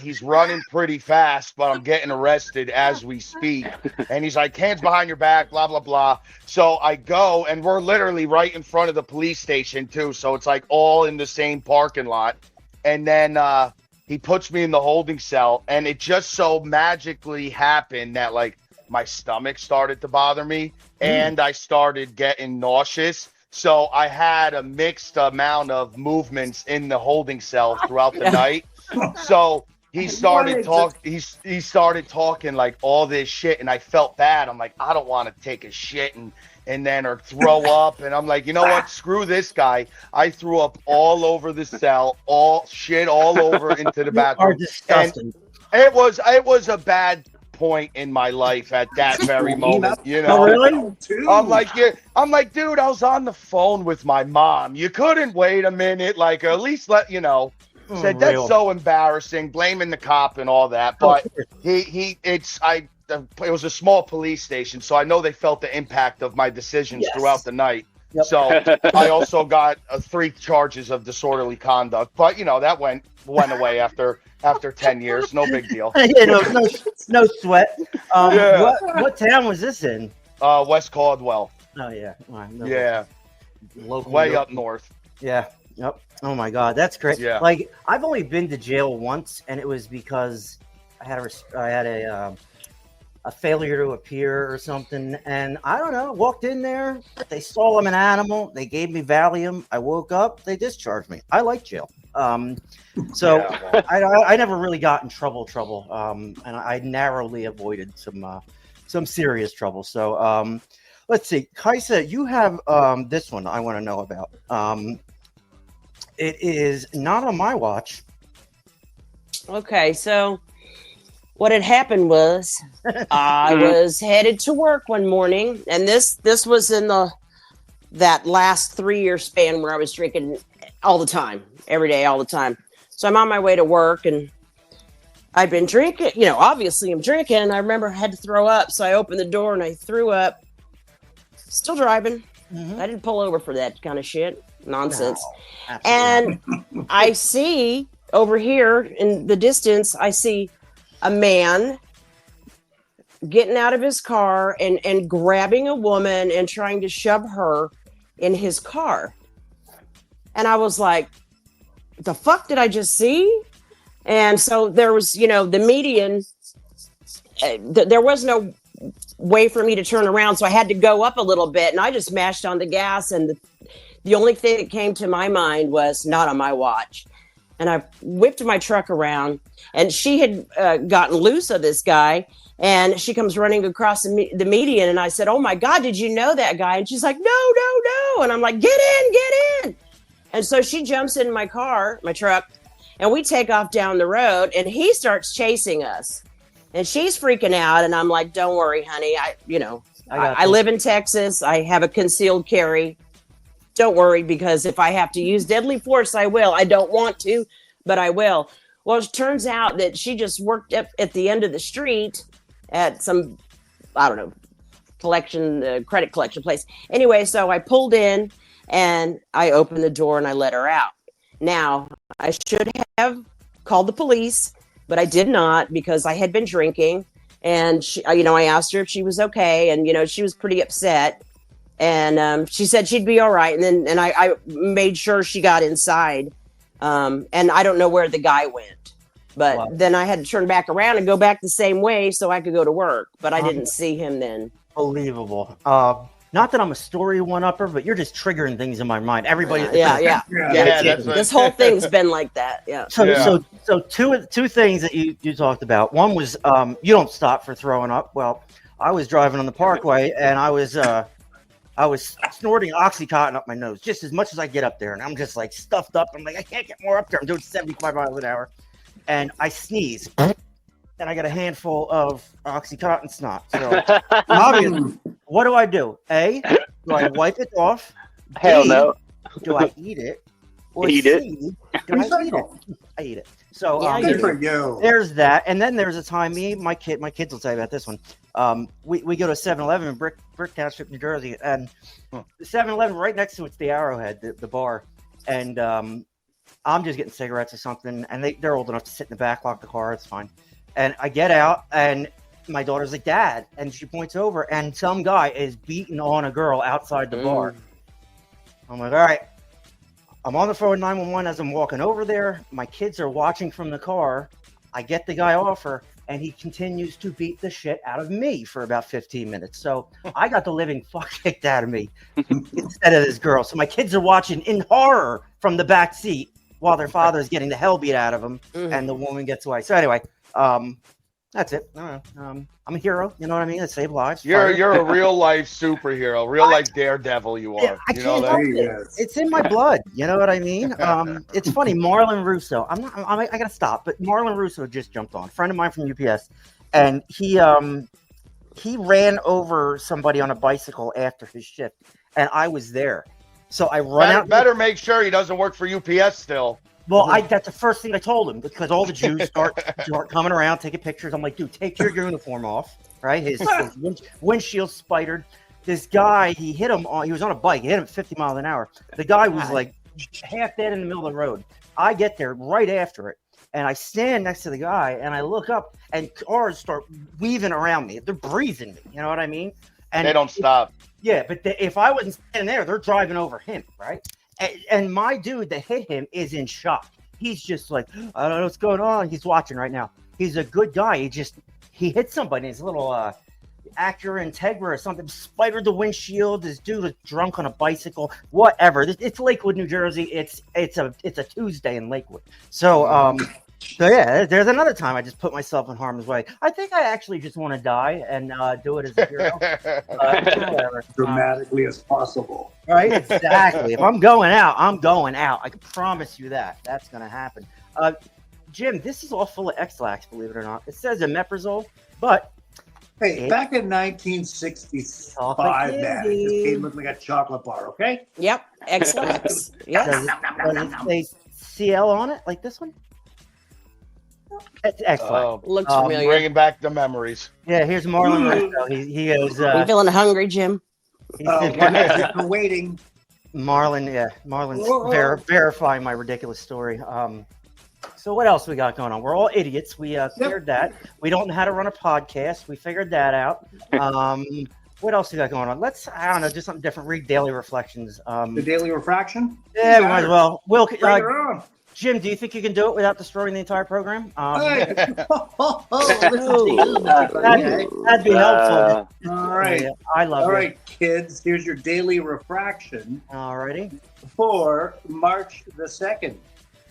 he's running pretty fast, but I'm getting arrested as we speak. And he's like, hands behind your back, blah, blah, blah. So I go, and we're literally right in front of the police station too. So it's like all in the same parking lot. And then he puts me in the holding cell, and it just so magically happened that like my stomach started to bother me, and I started getting nauseous. So I had a mixed amount of movements in the holding cell throughout the night. So he started he started talking like all this shit, and I felt bad. I'm like, I don't want to take a shit and then or throw up, and I'm like, you know what? Screw this guy. I threw up all over the cell, all shit all over into the You are bathroom. disgusting. And it was a bad point in my life at that very moment, you know. Oh, really? I'm like, yeah, I'm like, dude, I was on the phone with my mom. You couldn't wait a minute, like at least let you know. Said that's so embarrassing, blaming the cop and all that. But it was a small police station, so I know they felt the impact of my decisions throughout the night. Yep. So I also got 3 charges of disorderly conduct, but you know that went away after 10 years. No big deal. Yeah, no sweat. Yeah. What town was this in? West Caldwell. Oh yeah, Yeah, local, way up north. Yeah. Yep. Oh my God, that's great. Yeah. Like I've only been to jail once, and it was because I had a failure to appear or something, and I don't know. Walked in there, they saw I'm an animal. They gave me Valium. I woke up. They discharged me. I like jail. So Yeah, I never really got in trouble. And I narrowly avoided some serious trouble. So let's see, Kaisa, you have this one I want to know about. It is not on my watch. Okay, so what had happened was I was headed to work one morning, and this was in that last 3-year span where I was drinking all the time, every day, all the time. So I'm on my way to work, and I'd been drinking. You know, obviously I'm drinking. And I remember I had to throw up, so I opened the door and I threw up. Still driving. I didn't pull over for that kind of shit. Nonsense. No, and I see over here in the distance, I see a man getting out of his car and grabbing a woman and trying to shove her in his car. And I was like, the fuck did I just see? And so there was, the median, there was no way for me to turn around. So I had to go up a little bit, and I just mashed on the gas. And the only thing that came to my mind was not on my watch. And I whipped my truck around, and she had gotten loose of this guy, and she comes running across the median. And I said, "Oh my God, did you know that guy?" And she's like, no. And I'm like, get in. And so she jumps in my car, my truck, and we take off down the road, and he starts chasing us. And she's freaking out, and I'm like, "Don't worry, honey. I live in Texas. I have a concealed carry. Don't worry, because if I have to use deadly force, I will. I don't want to, but I will." Well, it turns out that she just worked up at the end of the street at some, I don't know, credit collection place. Anyway, so I pulled in, and I opened the door, and I let her out. Now, I should have called the police, but I did not, because I had been drinking. And she, I asked her if she was okay, and she was pretty upset. And she said she'd be all right. And then I made sure she got inside. And I don't know where the guy went. But then I had to turn back around and go back the same way so I could go to work. But I didn't see him then. Unbelievable. Not that I'm a story one-upper, but you're just triggering things in my mind. Everybody. Yeah. This whole thing's been like that. Yeah. So two things that you talked about. One was you don't stop for throwing up. Well, I was driving on the Parkway, and I was snorting Oxycontin up my nose just as much as I get up there, and I'm just like stuffed up. I'm like, I can't get more up there. I'm doing 75 miles an hour, and I sneeze, and I got a handful of Oxycontin snot. So obviously, what do I do? A, do I wipe it off? Hell B, no. Do I eat it? Or Eat C, it. do I eat it? I eat it. So Good for you. there's that, and then there's a time my kids will tell you about this one. We go to 7-Eleven in Brick Township, New Jersey, and the 7-Eleven right next to it's the Arrowhead, the bar, and I'm just getting cigarettes or something, and they're old enough to sit in the back, lock the car, it's fine. And I get out, and my daughter's like, "Dad," and she points over, and some guy is beating on a girl outside the bar. I'm like, all right. I'm on the phone with 911 as I'm walking over there. My kids are watching from the car. I get the guy off her, and he continues to beat the shit out of me for about 15 minutes. So I got the living fuck kicked out of me instead of this girl. So my kids are watching in horror from the back seat while their father's getting the hell beat out of them, and the woman gets away. So anyway, that's it. I'm a hero. You know what I mean? I save lives. You're a real life superhero, real life daredevil. You Yeah, are. I You know can't that? help it. It's in my blood. You know what I mean? It's funny. Marlon Russo. I gotta stop. But Marlon Russo just jumped on. A friend of mine from UPS, and he ran over somebody on a bicycle after his shift, and I was there. So I run out. Better make sure he doesn't work for UPS still. Well, that's the first thing I told him, because all the Jews start coming around taking pictures. I'm like, dude, take your uniform off, right? His windshield spidered. This guy, he was on a bike. He hit him at 50 miles an hour. The guy was like half dead in the middle of the road. I get there right after it, and I stand next to the guy, and I look up, and cars start weaving around me. They're breezing me. You know what I mean? And they don't stop. Yeah, but if I wasn't standing there, they're driving over him, right? And my dude that hit him is in shock. He's just like, I don't know what's going on. He's watching right now. He's a good guy. He hit somebody. His little Acura Integra or something spidered the windshield. This dude was drunk on a bicycle. Whatever. It's Lakewood, New Jersey. It's a Tuesday in Lakewood. So yeah, there's another time I just put myself in harm's way. I think I actually just want to die and do it as a hero. Whatever. Dramatically as possible. Right? Exactly. If I'm going out, I'm going out. I can promise you that. That's going to happen. Jim, this is all full of X-Lax, believe it or not. It says omeprazole, but... Hey, back in 1965, man, this game looked like a chocolate bar, okay? Yep. X-Lax. Yes. Does it say CL on it, like this one? It's excellent. Looks familiar. Bringing back the memories. Yeah, here's Marlon Russo. He goes. You feeling hungry, Jim? I'm waiting. Marlon's verifying my ridiculous story. So what else we got going on? We're all idiots. We cleared that. We don't know how to run a podcast. We figured that out. What else we got going on? I don't know, do something different. Read Daily Reflections. The Daily Refraction? Yeah, we might as well. Bring her on. Jim, do you think you can do it without destroying the entire program? That'd be helpful. All right. Yeah, I love it. All right, kids, here's your Daily Refraction. All righty. For March the 2nd,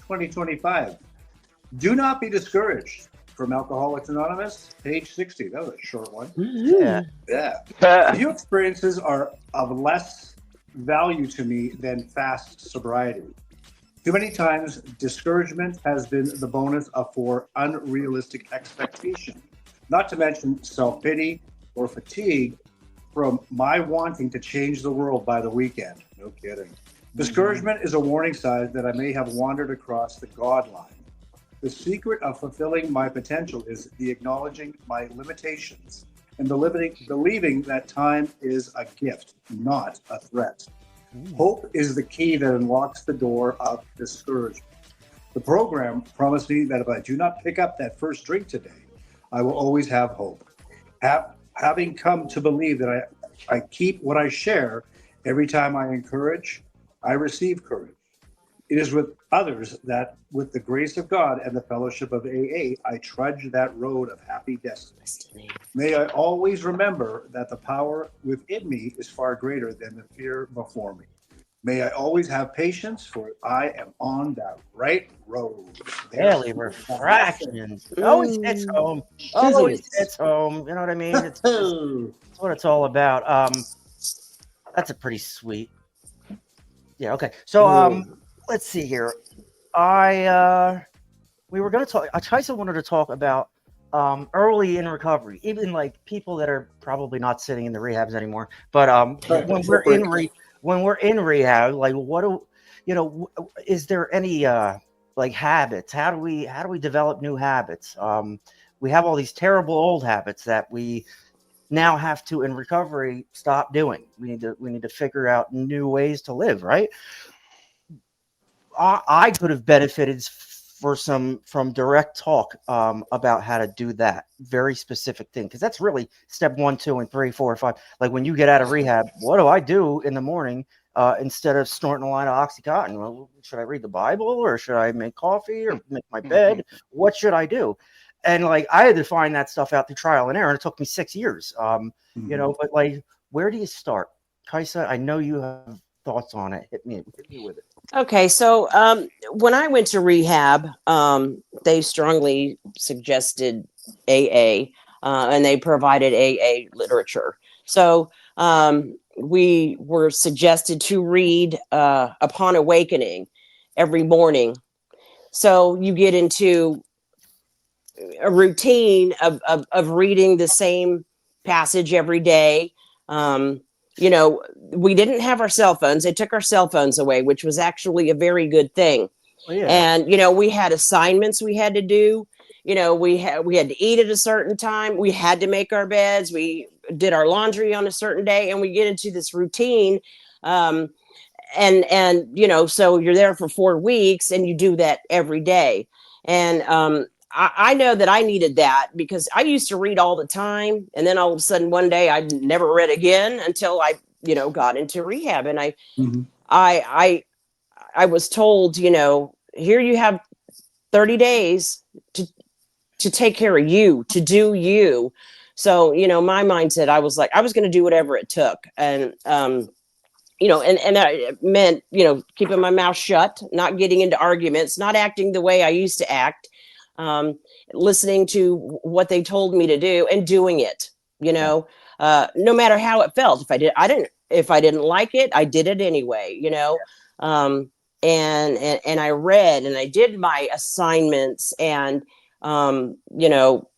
2025. Do not be discouraged. From Alcoholics Anonymous, page 60. That was a short one. Yeah. Yeah. Few experiences are of less value to me than fast sobriety. Too many times, discouragement has been the bonus for unrealistic expectation, not to mention self-pity or fatigue from my wanting to change the world by the weekend. No kidding. Discouragement is a warning sign that I may have wandered across the God line. The secret of fulfilling my potential is the acknowledging my limitations and believing that time is a gift, not a threat. Hope is the key that unlocks the door of discouragement. The program promised me that if I do not pick up that first drink today, I will always have hope. Having come to believe that I keep what I share, every time I encourage, I receive courage. It is with others that, with the grace of God and the fellowship of AA, I trudge that road of happy destiny. May I always remember that the power within me is far greater than the fear before me. May I always have patience, for I am on that right road. Daily Refractions. Always hits home. Always hits home. You know what I mean? It's what it's all about. That's a pretty sweet. Yeah. Okay. So let's see here. We were going to talk. Tyson wanted to talk about early in recovery, even like people that are probably not sitting in the rehabs anymore. But when we're in rehab, like is there any like habits? How do we develop new habits? We have all these terrible old habits that we now have to, in recovery, stop doing. We need to figure out new ways to live, right? I could have benefited from direct talk about how to do that very specific thing, because that's really step 1, 2, and 3, 4, 5. Like when you get out of rehab, what do I do in the morning instead of snorting a line of OxyContin? Well, should I read the Bible, or should I make coffee, or make my bed? What should I do? And like I had to find that stuff out through trial and error, and it took me 6 years. But like, where do you start? Kaisa, I know you have thoughts on it. Hit me with it. Okay, so when I went to rehab, they strongly suggested AA, and they provided AA literature. So we were suggested to read Upon Awakening every morning. So you get into a routine of reading the same passage every day. You know, we didn't have our cell phones. They took our cell phones away, which was actually a very good thing. Oh, yeah. And, you know, we had assignments we had to do. You know, we had to eat at a certain time. We had to make our beds. We did our laundry on a certain day, and we get into this routine. And you know, so you're there for 4 weeks, and you do that every day. And I know that I needed that because I used to read all the time, and then all of a sudden one day I never read again until I, you know, got into rehab. And I was told, you know, here you have 30 days to take care of you, to do you. So, you know, my mindset, I was like, I was going to do whatever it took. And you know, and that meant, you know, keeping my mouth shut, not getting into arguments, not acting the way I used to act, listening to what they told me to do and doing it, you know, no matter how it felt. If I didn't like it, I did it anyway, you know. And I read and I did my assignments, and you know,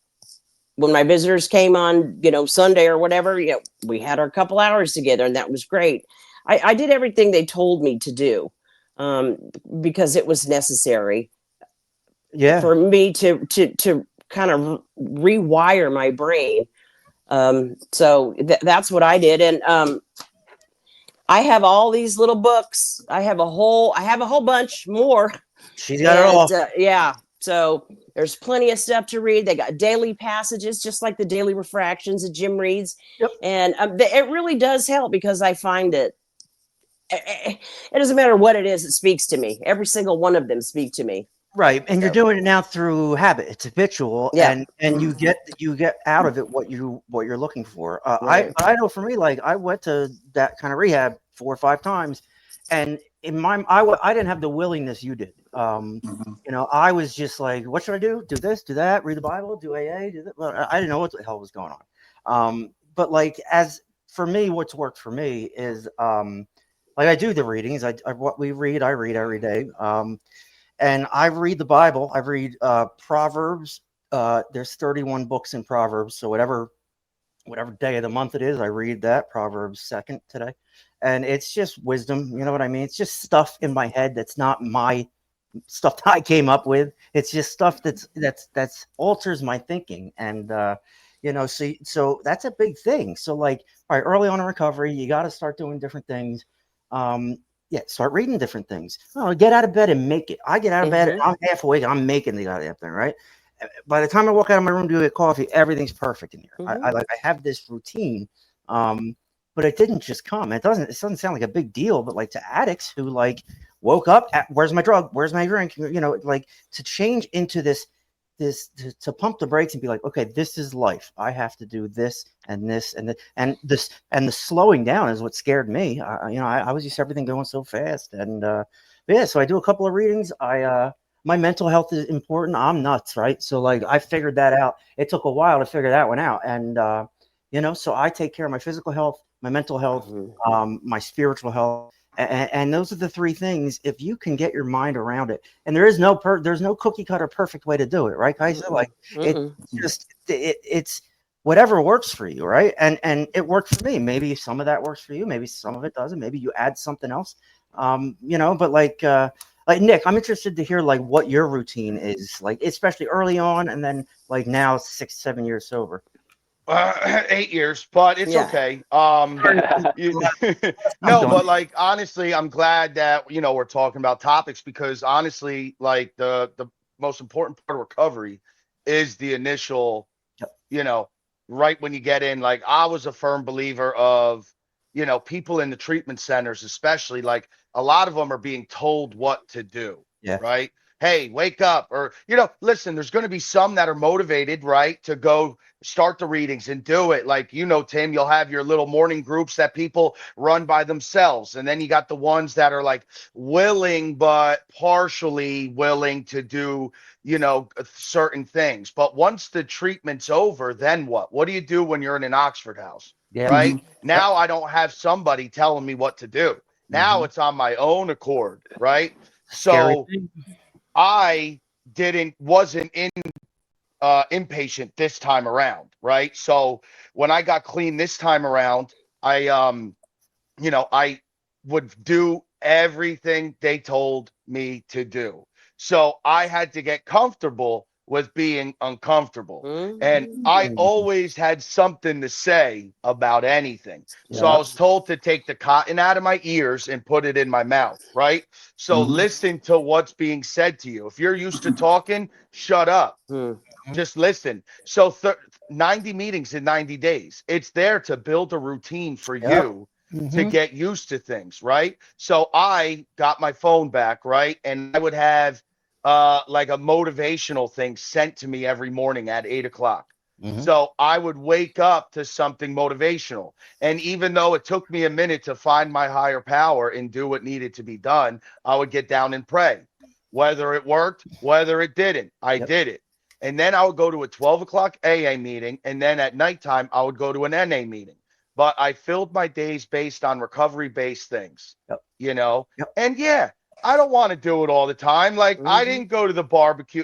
when my visitors came on, you know, Sunday or whatever, you know, we had our couple hours together, and that was great. I did everything they told me to do, because it was necessary for me to kind of rewire my brain. So that's what I did. And I have all these little books. I have a whole bunch more. She's got it all. Yeah. So there's plenty of stuff to read. They got daily passages, just like the daily refractions that Jim reads. Yep. And it really does help, because I find it doesn't matter what it is, it speaks to me. Every single one of them speak to me. Right. And you're doing it now through habit. It's habitual. Yeah. And you get out of it what you're looking for. Right. I know for me, like I went to that kind of rehab 4 or 5 times, and in my I didn't have the willingness you did. You know, I was just like, what should I do? Do this, do that, read the Bible, do AA, do that. Well, I didn't know what the hell was going on. But like, as for me, what's worked for me is like I do the readings. What we read, I read every day. And I read the Bible. I read Proverbs. There's 31 books in Proverbs. So whatever day of the month it is, I read that. Proverbs 2nd today. And it's just wisdom. You know what I mean? It's just stuff in my head that's not my stuff that I came up with. It's just stuff that's alters my thinking. And you know, so that's a big thing. So like, all right, early on in recovery, you got to start doing different things. Start reading different things. Oh, get out of bed and make it. I get out of bed, I'm half awake, I'm making the goddamn thing, right? By the time I walk out of my room to get coffee, everything's perfect in here. I have this routine, but it didn't just come. It doesn't sound like a big deal, but like to addicts who like woke up, where's my drug? Where's my drink? You know, like to change into this to pump the brakes and be like, okay, this is life. I have to do this and this and this, and the slowing down is what scared me. You know, I was used to everything going so fast, and so I do a couple of readings. My mental health is important. I'm nuts, right? So like I figured that out. It took a while to figure that one out, and you know, so I take care of my physical health, my mental health, my spiritual health. And those are the 3 things. If you can get your mind around it, and there's no cookie cutter perfect way to do it, right, guys? Like it's whatever works for you, right? And it worked for me. Maybe some of that works for you. Maybe some of it doesn't. Maybe you add something else. You know, but like Nick, I'm interested to hear like what your routine is, like especially early on, and then like now 6-7 years sober. 8 years, but it's okay. No, but like honestly, I'm glad that you know we're talking about topics, because honestly, like the most important part of recovery is the initial, you know, right when you get in. Like I was a firm believer of, you know, people in the treatment centers, especially, like a lot of them are being told what to do. Yeah. Right. hey, wake up, or, listen, there's going to be some that are motivated, right, to go start the readings and do it. Like, Tim, you'll have your little morning groups that people run by themselves. And then you got the ones that are like willing, but partially willing to do, certain things. But once the treatment's over, then what? What do you do when you're in an Oxford house? Yeah. Right? Now I don't have somebody telling me what to do. Now it's on my own accord, right? So I wasn't inpatient this time around, right? So when I got clean this time around, I would do everything they told me to do. So I had to get comfortable with being uncomfortable. And I always had something to say about anything. So I was told to take the cotton out of my ears and put it in my mouth, right? So listen to what's being said to you. If you're used to talking, shut up. Just listen. So 90 meetings in 90 days. It's there to build a routine for you to get used to things, right? So I got my phone back, right? And I would have like a motivational thing sent to me every morning at 8:00. So I would wake up to something motivational. And even though it took me a minute to find my higher power and do what needed to be done, I would get down and pray. Whether it worked, whether it didn't, I did it. And then I would go to a 12:00 AA meeting. And then at nighttime, I would go to an NA meeting. But I filled my days based on recovery-based things, And yeah, I don't want to do it all the time. Like I didn't go to the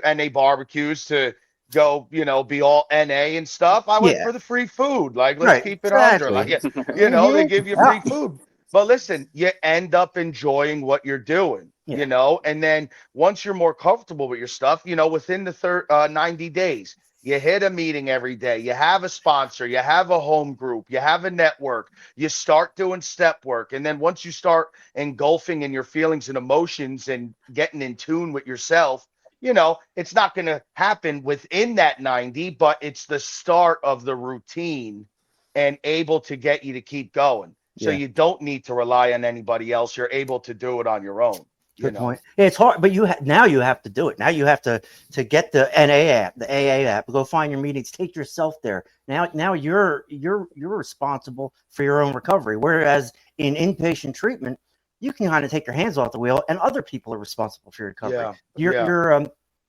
NA barbecues to go, be all NA and stuff. I went for the free food. Like, let's keep it under. Like, they give you free food. But listen, you end up enjoying what you're doing, and then once you're more comfortable with your stuff, within the 90 days, you hit a meeting every day. You have a sponsor. You have a home group. You have a network. You start doing step work. And then once you start engulfing in your feelings and emotions and getting in tune with yourself, it's not going to happen within that 90, but it's the start of the routine and able to get you to keep going. So you don't need to rely on anybody else. You're able to do it on your own. Good point. It's hard, but now you have to do it. Now you have to get the NA app, the AA app, go find your meetings, take yourself there. Now you're responsible for your own recovery. Whereas in inpatient treatment, you can kind of take your hands off the wheel, and other people are responsible for your recovery.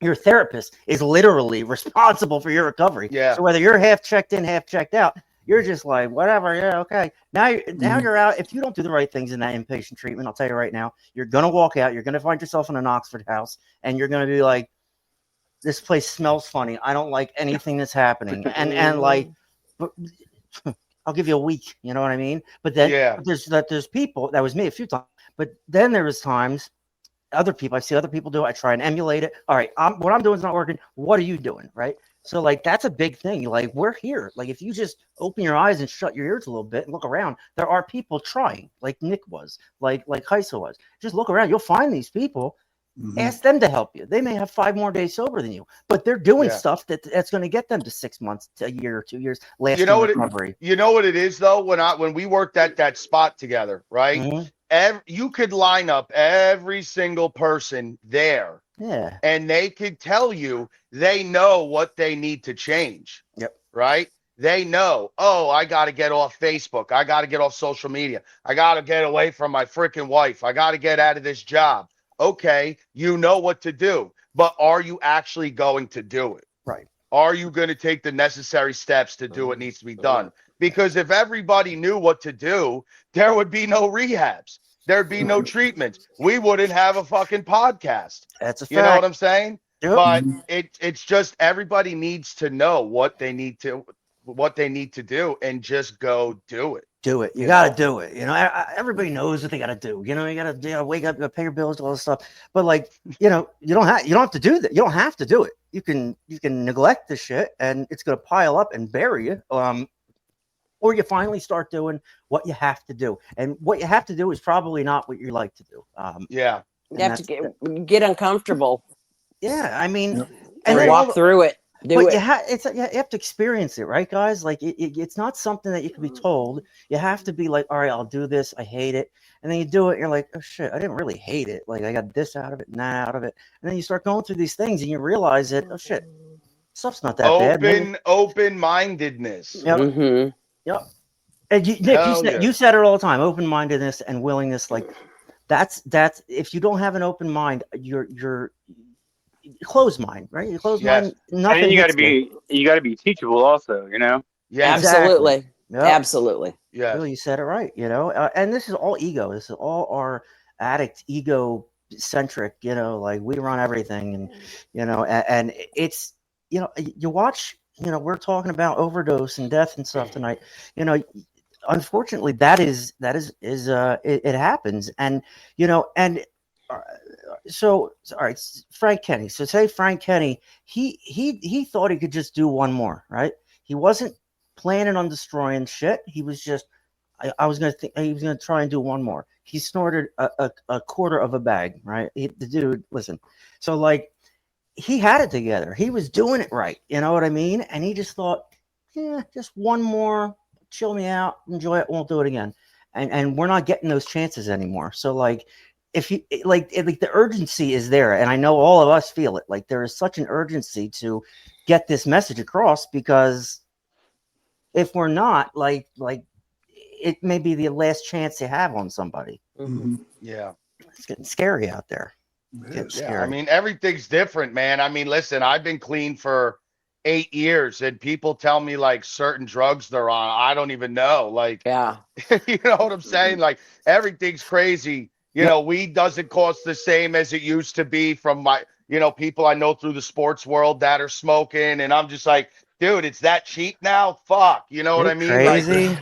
Your therapist is literally responsible for your recovery. Yeah. So whether you're half checked in, half checked out, you're just like, whatever, yeah, okay. Now you're out. If you don't do the right things in that inpatient treatment, I'll tell you right now, you're going to walk out. You're going to find yourself in an Oxford house, and you're going to be like, this place smells funny. I don't like anything that's happening. And like, I'll give you a week. You know what I mean? But then there's people, that was me a few times. But then there was times, I see other people do it. I try and emulate it. All right, what I'm doing is not working. What are you doing, right? So, like, that's a big thing. Like, we're here. Like, if you just open your eyes and shut your ears a little bit and look around, there are people trying, like Nick was, like Heisa was. Just look around. You'll find these people. Ask them to help you. They may have 5 more days sober than you, but they're doing stuff that's going to get them to 6 months, to a year, or 2 years, lasting recovery. You know what it is, though? When we worked at that spot together, right? You could line up every single person there. Yeah. And they could tell you they know what they need to change. Yep. Right? They know, I got to get off Facebook. I got to get off social media. I got to get away from my freaking wife. I got to get out of this job. Okay, you know what to do. But are you actually going to do it? Right. Are you going to take the necessary steps to do what needs to be done? Because if everybody knew what to do, there would be no rehabs. There'd be no treatments. We wouldn't have a fucking podcast. That's a fact. You know what I'm saying? Yep. But it's just everybody needs to know what they need to do and just go do it. Do it. You got to do it. Everybody knows what they got to do. You got to wake up, you got to pay your bills, all this stuff. But like, you don't have to do that. You don't have to do it. You can neglect the shit, and it's going to pile up and bury you. Or you finally start doing what you have to do. And what you have to do is probably not what you like to do. You have to get uncomfortable. Yeah, I mean, and walk through it. Do But it. you have to experience it, right, guys? Like it's not something that you can be told. You have to be like, all right, I'll do this. I hate it, and then you do it. And you're like, oh shit, I didn't really hate it. Like I got this out of it, and that out of it, and then you start going through these things, and you realize that oh shit, stuff's not that bad. Maybe, Open-mindedness. yep, Mm-hmm. yep. And Nick, Hell yeah. you said it all the time. Open-mindedness and willingness, like that's if you don't have an open mind, you're closed mind, right? You closed Yes. mind, And nothing then hits you. you got to be teachable also, you know? Yes. Absolutely. Yep. Absolutely. Yes. Bill, you said it right, and this is all ego. This is all our addict ego centric, like we run everything, and and it's you watch, we're talking about overdose and death and stuff tonight. Unfortunately, it happens, and uh, so all right, Frank Kenny. So say Frank Kenny, he thought he could just do one more, right? He wasn't planning on destroying shit. He was just, I was gonna think he was gonna try and do one more. He snorted a quarter of a bag, right? The dude, listen. So like, he had it together. He was doing it right. You know what I mean? And he just thought, yeah, just one more, chill me out, enjoy it, won't do it again. And we're not getting those chances anymore. So like, if you like the urgency is there, and I know all of us feel it. Like there is such an urgency to get this message across, because if we're not, like it may be the last chance you have on somebody. Mm-hmm. Yeah. It's getting scary out there. Yeah. I mean, everything's different, man. I mean, listen, I've been clean for 8 years, and people tell me like certain drugs they're on. I don't even know. Like, Yeah. you know what I'm saying? Like, everything's crazy. Weed doesn't cost the same as it used to be from my, people I know through the sports world that are smoking. And I'm just like, dude, it's that cheap now? Fuck. You know what I mean? Crazy. Like,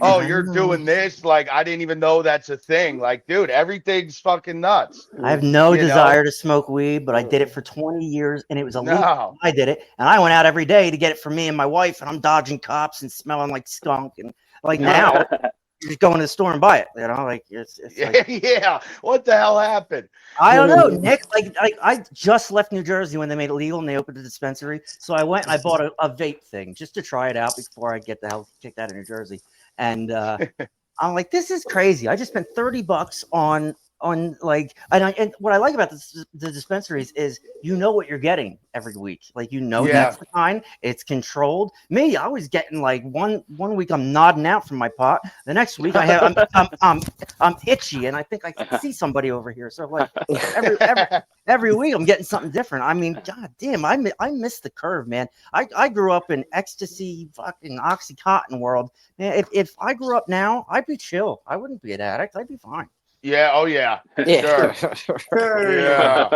oh, you're doing this. Like, I didn't even know that's a thing. Like, dude, everything's fucking nuts. I have no You know? desire to smoke weed, but I did it for 20 years, and it was illegal. No. I did it, and I went out every day to get it for me and my wife, and I'm dodging cops and smelling like skunk, and like now you just go into the store and buy it. Like it's like, Yeah. What the hell happened? I don't know, Nick. Like I just left New Jersey when they made it legal and they opened a dispensary. So I went and I bought a vape thing just to try it out before I get the hell kicked out of New Jersey. And I'm like, this is crazy. I just spent $30 on like, and what I like about the dispensaries is what you're getting every week. Like that's the kind. It's controlled. Me, I was getting like one week I'm nodding out from my pot. The next week I'm itchy, and I think I can see somebody over here. So like every week I'm getting something different. I mean, god damn, I missed the curve, man. I grew up in ecstasy, fucking Oxycontin world. Man, if I grew up now, I'd be chill. I wouldn't be an addict. I'd be fine. Yeah. Oh yeah. Yeah. Sure. Yeah.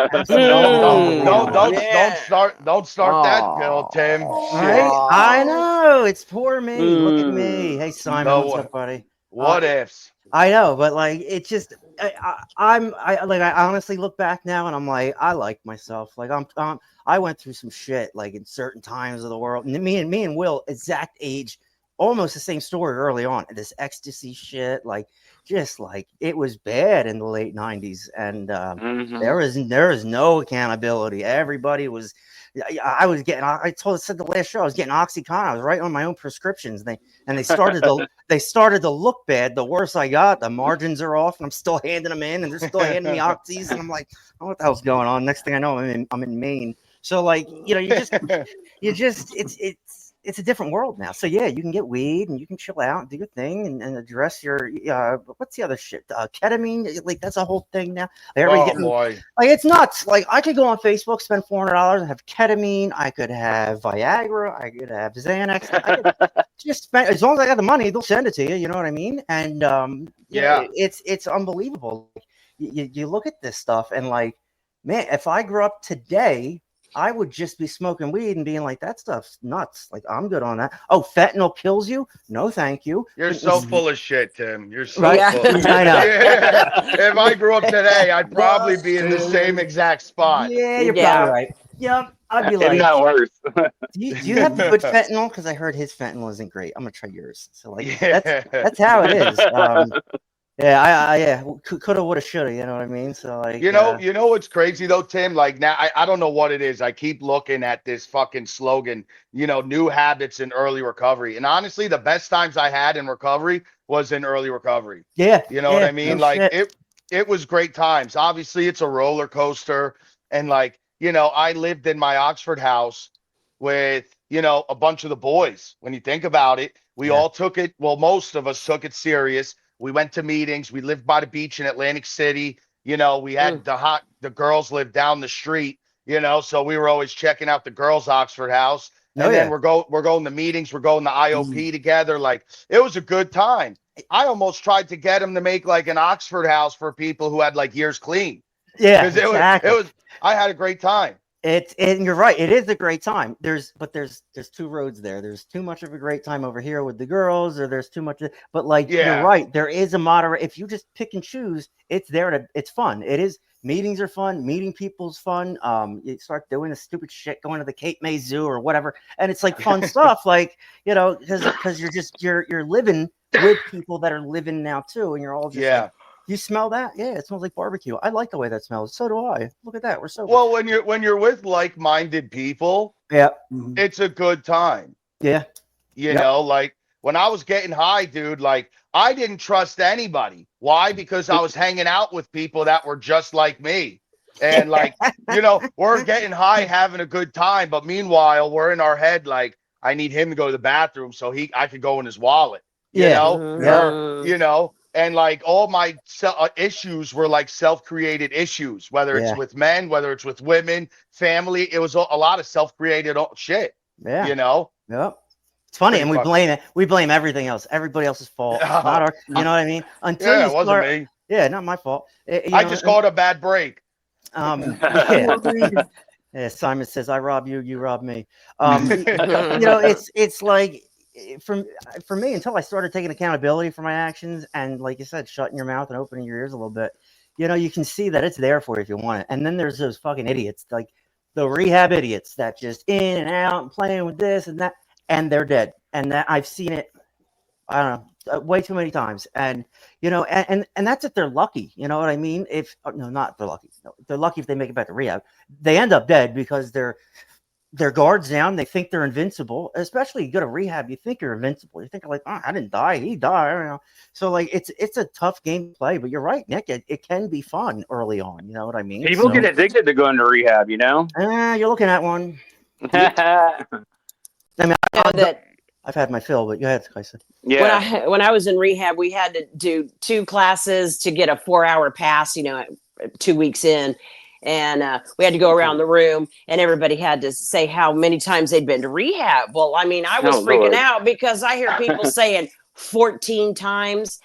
Don't start that, Bill, Tim. Right? I know. It's poor me. Look at me. Hey Simon, No, what's up, buddy? What ifs? I know, but like it's just I honestly look back now and I'm like, I like myself. Like I went through some shit like in certain times of the world. And me and Will, exact age, almost the same story early on. This ecstasy shit, like just like it was bad in the late 90s, and there was no accountability. Everybody was. I was getting. I said the last show I was getting OxyContin. I was writing on my own prescriptions. They started to look bad. The worse I got, the margins are off, and I'm still handing them in, and they're still handing me oxys, and I'm like, oh, what the hell's going on? Next thing I know, I'm in Maine. So like, it's a different world now. So yeah, you can get weed and you can chill out and do your thing and address your what's the other shit? Ketamine, like that's a whole thing now. Boy. Like it's nuts. Like I could go on Facebook, spend $400 and have ketamine. I could have Viagra. I could have Xanax. I could just spend, as long as I got the money, they'll send it to you. You know what I mean? And it's unbelievable. You look at this stuff and like, man, if I grew up today, I would just be smoking weed and being like, that stuff's nuts. Like, I'm good on that. Oh, fentanyl kills you? No, thank you. You're so full of shit, Tim. You're so right? full. I know. Yeah. If I grew up today, I'd probably be in the same exact spot. Yeah, you're probably right. Yeah, I'd be like, it's not worse. do you have the good fentanyl? Because I heard his fentanyl isn't great. I'm going to try yours. So, like, that's how it is. Yeah, could have, would have, should have. You know what I mean? So like, You know what's crazy though, Tim? Like now, I don't know what it is. I keep looking at this fucking slogan, new habits in early recovery. And honestly, the best times I had in recovery was in early recovery. yeah, You know what yeah, I mean? no Like shit. it was great times. Obviously, it's a roller coaster. And like, I lived in my Oxford house with, a bunch of the boys. When you think about it, we Yeah. all took it. Well, most of us took it serious. We went to meetings. We lived by the beach in Atlantic City. We had the girls lived down the street, so we were always checking out the girls' Oxford house. Oh And then yeah. we're going to meetings, we're going to IOP together. Like it was a good time. I almost tried to get them to make like an Oxford house for people who had like years clean. Yeah, Because exactly. I had a great time. And you're right. It is a great time. There's two roads there. There's too much of a great time over here with the girls, or there's too much. But like you're Yeah. right. There is a moderate. If you just pick and choose, it's there to. It's fun. It is. Meetings are fun. Meeting people's fun. You start doing the stupid shit, going to the Cape May Zoo or whatever, and it's like fun stuff. Like because you're living with people that are living now too, and you're all just Yeah. like, you smell that? Yeah, it smells like barbecue. I like the way that smells. So do I. Look at that. We're sober. Well, when you're with like-minded people, Yeah. it's a good time. Yeah. Like when I was getting high, dude, like I didn't trust anybody. Why? Because I was hanging out with people that were just like me. And like, we're getting high, having a good time, but meanwhile, we're in our head like, I need him to go to the bathroom so I could go in his wallet. Yeah. Or, and like all my issues were like self-created issues, whether it's with men, whether it's with women, family. It was a lot of self-created shit. Yeah. Yep. It's funny, Pretty and we blame everything else, everybody else's fault, not our. You know what I mean? Until Yeah, you it wasn't start, me. Yeah, not my fault. I just caught a bad break. Yeah. Simon says, "I rob you, you rob me." It's like for me, until I started taking accountability for my actions, and like you said, shutting your mouth and opening your ears a little bit, you can see that it's there for you if you want it. And then there's those fucking idiots, like the rehab idiots that just in and out and playing with this and that, and they're dead. And that I've seen it, I don't know, way too many times. And and that's if they're lucky. You know what I mean? If no, not they're lucky. No, they're lucky if they make it back to rehab. They end up dead because their guards down. They think they're invincible. Especially you go to rehab, you think you're invincible. You think like, oh, I didn't die, he died. I don't know. So like it's a tough game to play. But you're right, Nick. It can be fun early on. You know what I mean? People get addicted to going to rehab. You're looking at one. Yeah. I mean, that I've had my fill, but go ahead, Kaisa. Yeah. when I was in rehab, we had to do 2 classes to get a 4-hour pass, 2 weeks in. And we had to go around the room, and everybody had to say how many times they'd been to rehab. Well, I mean, I was freaking out because I hear people saying 14 times,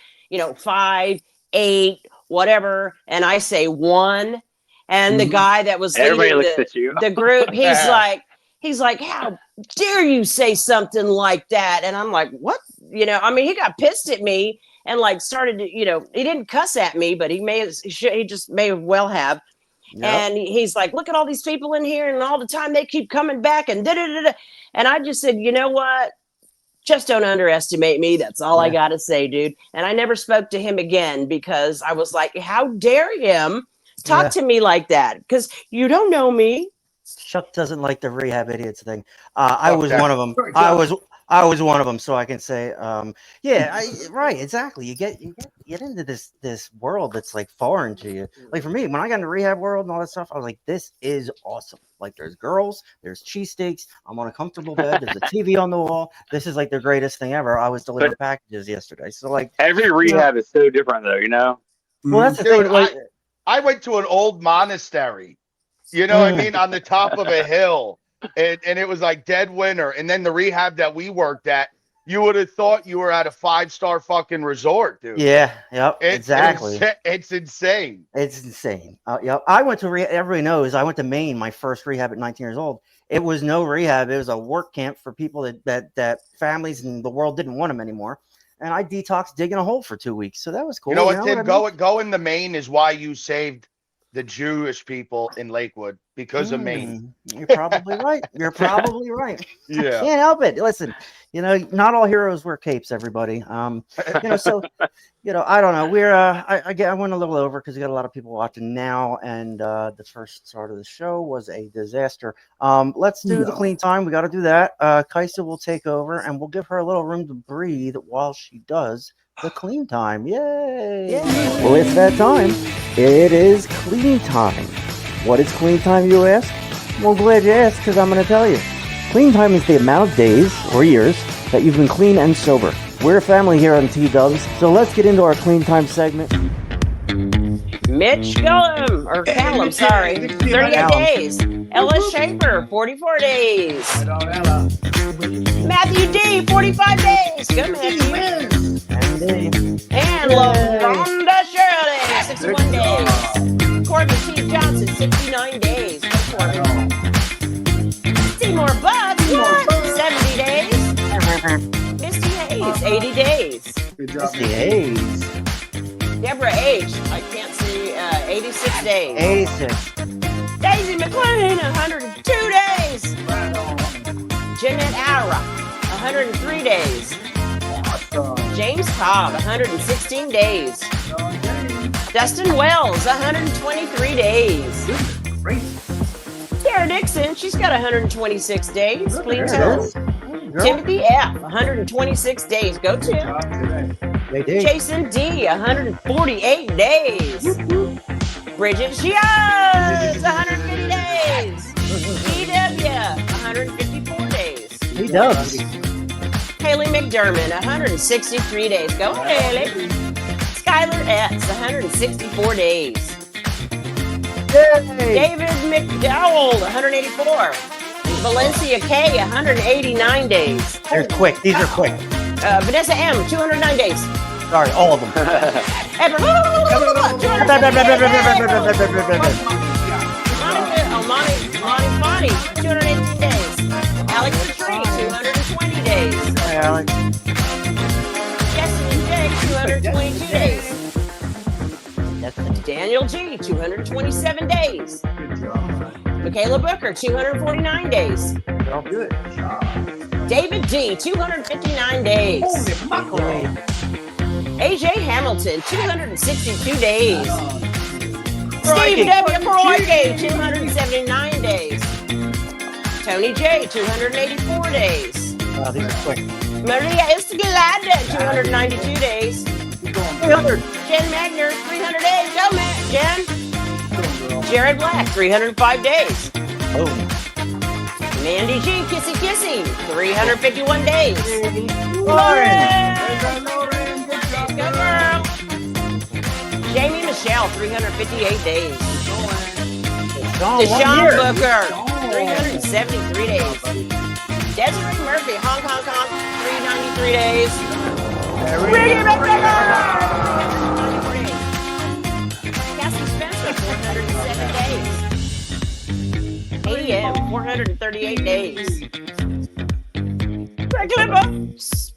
5, 8, whatever. And I say 1. And the guy that was Everybody leading looks at you. the group, he's like, how dare you say something like that? And I'm like, what? He got pissed at me and like started to, he didn't cuss at me, but he just may well have. Yep. And he's like, look at all these people in here, and all the time they keep coming back and da-da-da-da. And I just said, you know what? Just don't underestimate me. That's all I got to say, dude. And I never spoke to him again because I was like, how dare him talk to me like that? Because you don't know me. Chuck doesn't like the rehab idiots thing. I was one of them. I was one of them, so I can say, right, exactly. You get into this world that's like foreign to you. Like for me, when I got into rehab world and all that stuff, I was like, this is awesome. Like there's girls, there's cheesesteaks. I'm on a comfortable bed. There's a TV on the wall. This is like the greatest thing ever. I was delivering packages yesterday. So like every rehab is so different, though. Well, that's the thing. Like, I went to an old monastery. You know what I mean? On the top of a hill. And it was like dead winter. And then the rehab that we worked at, you would have thought you were at a 5-star fucking resort, dude. Yeah, yep, exactly. It's insane. It's insane. Yep. I went to everybody knows I went to Maine, my first rehab at 19 years old. It was no rehab. It was a work camp for people that families in the world didn't want them anymore. And I detoxed digging a hole for 2 weeks. So that was cool. You know what, Tim? Going to Maine is why you saved the Jewish people in Lakewood because of me. You're probably right. You're probably right. Yeah. Can't help it. Listen, not all heroes wear capes, everybody. So, I don't know. We're, I went a little over because we got a lot of people watching now, and the first start of the show was a disaster. Let's do the clean time. We got to do that. Kaisa will take over, and we'll give her a little room to breathe while she does the clean time. Yay! Well, it's that time. It is clean time. What is clean time, you ask? Well, glad you asked, because I'm going to tell you. Clean time is the amount of days or years that you've been clean and sober. We're a family here on T-Dubs, so let's get into our clean time segment. Mitch Callum, sorry, 38 days. Ella Schaefer, 44 days. Matthew D, 45 days. Go, Matthew. And LaRonda Shirley, 61 days. Corbin T. Johnson, 69 days. Go, Corbin. Seymour Butts, 70 days. Misty Hayes, 80 days. Good job. Misty Hayes. Deborah H., I can't see, 86 days. 86. Daisy McLean, 102 days. Jeanette Ara, 103 days. James Cobb, 116 days. Dustin Wells, 123 days. Tara Dixon, she's got 126 days. Clean toes. Timothy F, 126 days. Go Tim. Jason D, 148 days. Bridget Shiaz, 150 days. EW, 154 days. He does. Haley McDermott, 163 days. Go Haley. Skylar S, 164 days. Yay. David McDowell, 184. Valencia K, 189 days. They're quick. These are quick. Vanessa M, 209 days. Sorry, all of them. Edward, Monty Fonnie, 218 days. Alex Tree, 220 days. Hi, Alex. Justin J, 222 days. Daniel G, 227 days. Michaela Booker, 249 days. Good job. David D, 259 days. AJ Hamilton, 262 days. Steve W. Croyke, 279 days. Tony J, 284 days. Wow, these are quick. Maria Escalada, 292 days. 300. Jen Magner, 300 days. Go, Jen. Jared Black, 305 days. Oh. Mandy G, Kissy, 351 days. Lauren. Go, girl. Jamie Michelle, 358 days. Deshaun Booker, 373 days. Desiree Murphy, Hong Kong, 393 days. Ricky McGregor, 394 days. Cassie Spencer, 407 days. ADM, 438 days. Greg Lippa,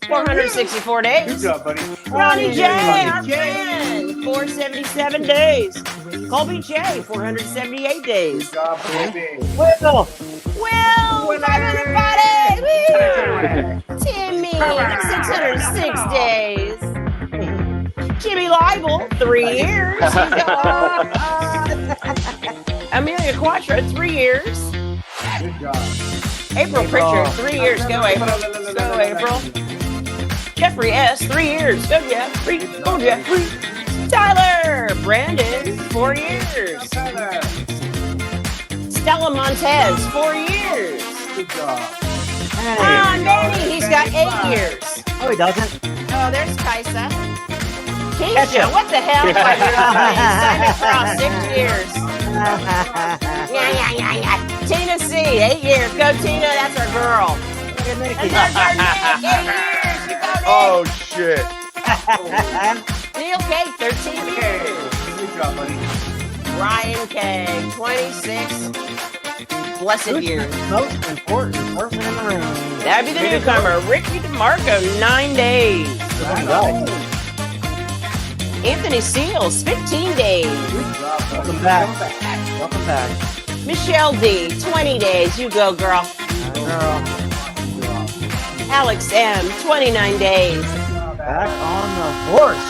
464 days. Good job, buddy. Ronnie J, our friend, 477 days. Colby J, 478 days. Good job, baby. Will. Will, 500 Woo! Timmy, 606 days. Jimmy Leibel, 3 years. Amelia Quattro, 3 years. Good job. April Pritchard, 3 years. Go, April. Go, April. Jeffrey S, 3 years. Go, Jeffrey. Go, Jeffrey. Tyler Brandon, 4 years. Stella Montez, 4 years. Good job. Ron Manny, he's got 8 years. Oh, he doesn't. Oh, there's Kaisa. Keisha, what the hell? Simon Frost, 6 years. Tina C, 8 years. Go, Tina, that's our girl. And there's our Nick, 8 years. You go, Nick. Oh shit. Neil K, 13 years. Good job, buddy. Ryan K, 26 blessed years. Most important person in the room. That'd be the newcomer, Ricky DeMarco, 9 days. Anthony Seals, 15 days. Welcome back. Welcome back. Michelle D, 20 days. You go, girl. Girl, Alex M, 29 days. back on the horse.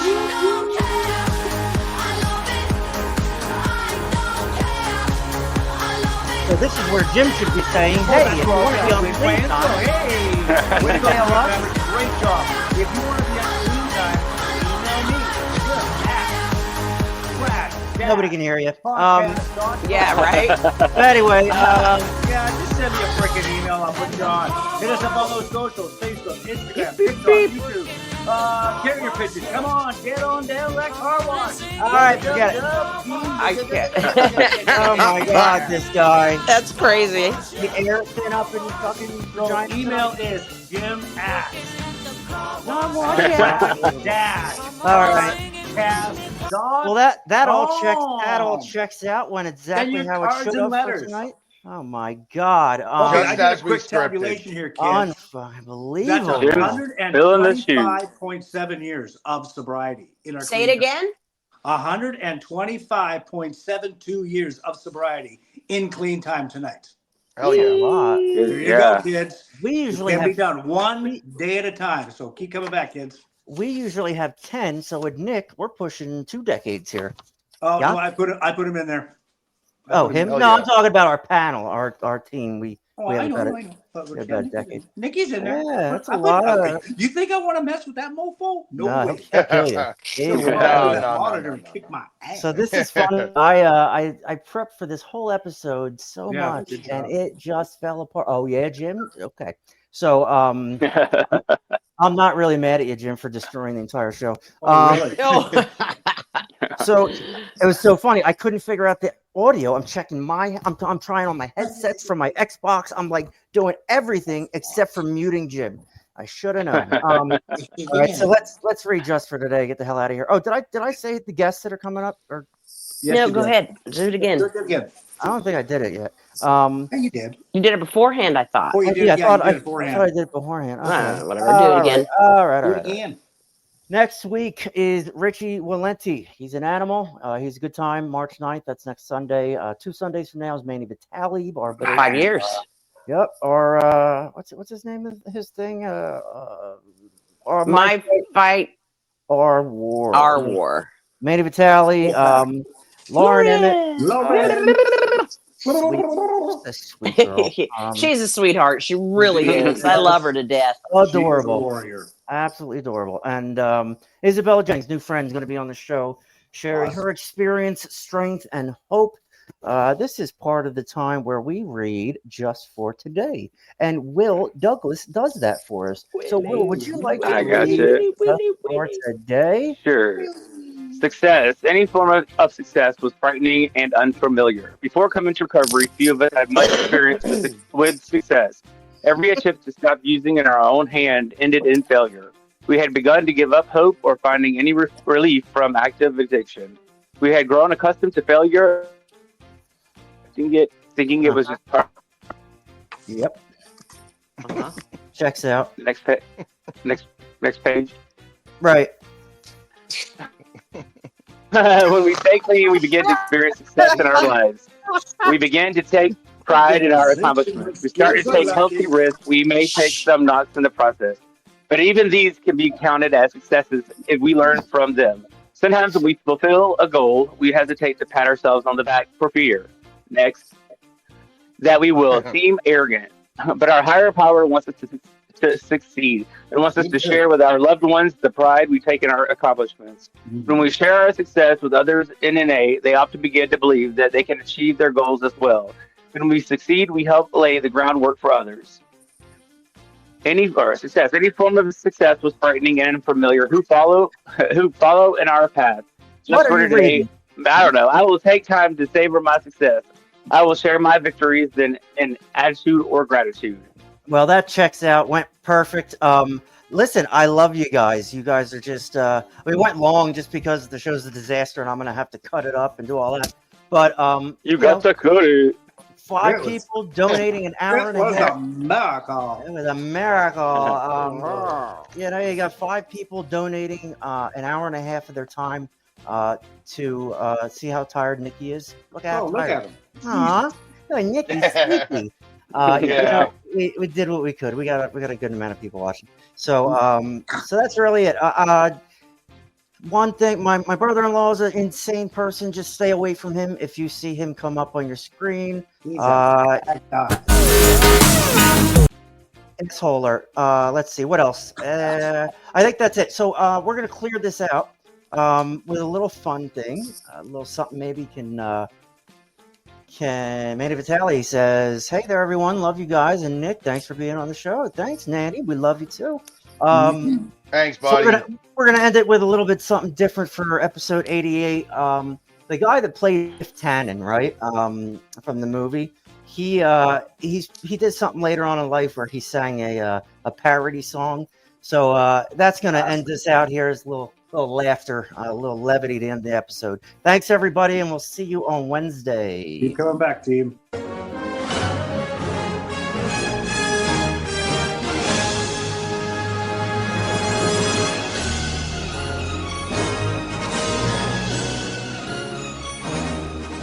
So this is where Jim should be saying, hey, if you want to be on Clean Time, Hey, way to go. Great job. If you want to be on Clean Time, email me. nobody can hear you. Yeah, right? Anyway, Yeah, just send me a freaking email. I'll put you on. Hit us up on those socials: Facebook, Instagram, TikTok, YouTube. Carrier pigeon. Come on, get on down that car wash. all right, forget it. I can't. Oh my God, this guy. That's crazy. The air thin up in the fucking So vagina. email is Jim at dash All right. cast dot. Well, that all checks out when exactly your how it cards should and have for letters. tonight. Oh my God. Okay, Just I did as a we quick scripted. tabulation here, kids. That's Unbelievable. Filling the shoes. 125.7 years of sobriety in our Say it clean time. again. 125.72 years of sobriety in clean time tonight. Hell A yeah. lot. There you Yeah. go, kids. We It usually can be have done one day at a time. So keep coming back, kids. 10. So with Nick, we're pushing 2 decades here. Oh, Yeah? no, I put him in there. I Oh, put him? Hell No, yeah. I'm talking about our panel, our team. We Oh, have I know, about I know. But we have about a decade. Nicky's in there. Yeah, that's a I put- lot okay. of. You think I want to mess with that mofo? No No, way. he'll kill you. He He'll will come No, out kill with you. that no, monitor no, and no, kick my ass. So this is fun. I prepped for this whole episode so Yeah, much, good and job. it just fell apart. Oh yeah, Jim. Okay. So I'm not really mad at you, Jim, for destroying the entire show. Oh, really? No. So it was so funny. I couldn't figure out the audio. I'm checking I'm trying on my headsets from my Xbox. I'm like doing everything except for muting Jim. I should have known. All right, so let's readjust for today. Get the hell out of here. Oh, did I say the guests that are coming up? Or Yes, No, you go did. ahead. Do it again. Do it again. I don't think I did it yet. Yeah, you did. You did it beforehand, I thought. Oh, you did. Yeah, Yeah, you did it I thought I beforehand. did it beforehand. Okay. Whatever. Do it again. All right. Do All it right. again. Next week is Richie Valenti. He's an animal. He's a good time. March 9th. That's next Sunday. 2 Sundays from now is Manny Vitale. 5 years. Yep. Or what's his name? His thing. Or My fight, Or war. our war. Manny Vitale. Lauren Emmett. Sweet girl. She's a sweetheart. She really is. I love her to death. Adorable. Warrior. Absolutely adorable. And Isabella Jennings, new friend, is going to be on the show, sharing her experience, strength, and hope. This is part of the time where we read just for today. And Will Douglas does that for us. So, Will, would you like to I got read you. just for today? Sure. Success. Any form of success was frightening and unfamiliar. Before coming to recovery, few of us had much experience with success. Every attempt to stop using in our own hand ended in failure. We had begun to give up hope or finding any relief from active addiction. We had grown accustomed to failure, thinking it was just part. Yep. Uh-huh. Checks out. Next page. Right. When we stay clean, we begin to experience success in our lives. We begin to take pride in our accomplishments. We start to take healthy risks. We may take some knocks in the process. But even these can be counted as successes if we learn from them. Sometimes when we fulfill a goal, we hesitate to pat ourselves on the back for fear. Next, that we will seem arrogant. But our higher power wants us to succeed and wants us to share with our loved ones the pride we take in our accomplishments. When we share our success with others in NA, they often begin to believe that they can achieve their goals as well. When we succeed, we help lay the groundwork for others. Any form of success was frightening and unfamiliar. Who follow in our path. Just What for are you today, reading? I don't know. I will take time to savor my success. I will share my victories in attitude or gratitude. Well, that checks out. Went perfect. Listen, I love you guys. You guys are just we went long just because the show's a disaster and I'm gonna have to cut it up and do all that. But You got to cut it. 5 It was- people donating an hour It and a was half. a miracle. It was a miracle. You got 5 people donating an hour and a half of their time to see how tired Nicky is. Look at how Oh, look tired. at him. Aw, oh, Nicky's sleepy. Yeah. We did what we could. We got a good amount of people watching. So so that's really it. One thing, my brother-in-law is an insane person. Just stay away from him if you see him come up on your screen. He's a bad guy. Assholer. Let's see what else. I think that's it. So we're gonna clear this out with a little fun thing, a little something maybe can Manny Vitale says, "Hey there, everyone. Love you guys, and Nick, thanks for being on the show. Thanks, Nanny. We love you too." Thanks, So buddy. we're gonna end it with a little bit something different for episode 88. The guy that played Tannen, right, from the movie, he did something later on in life where he sang a parody song. So that's gonna end this out here as a little laughter, a little levity to end the episode. Thanks everybody, and we'll see you on Wednesday. Keep coming back, team.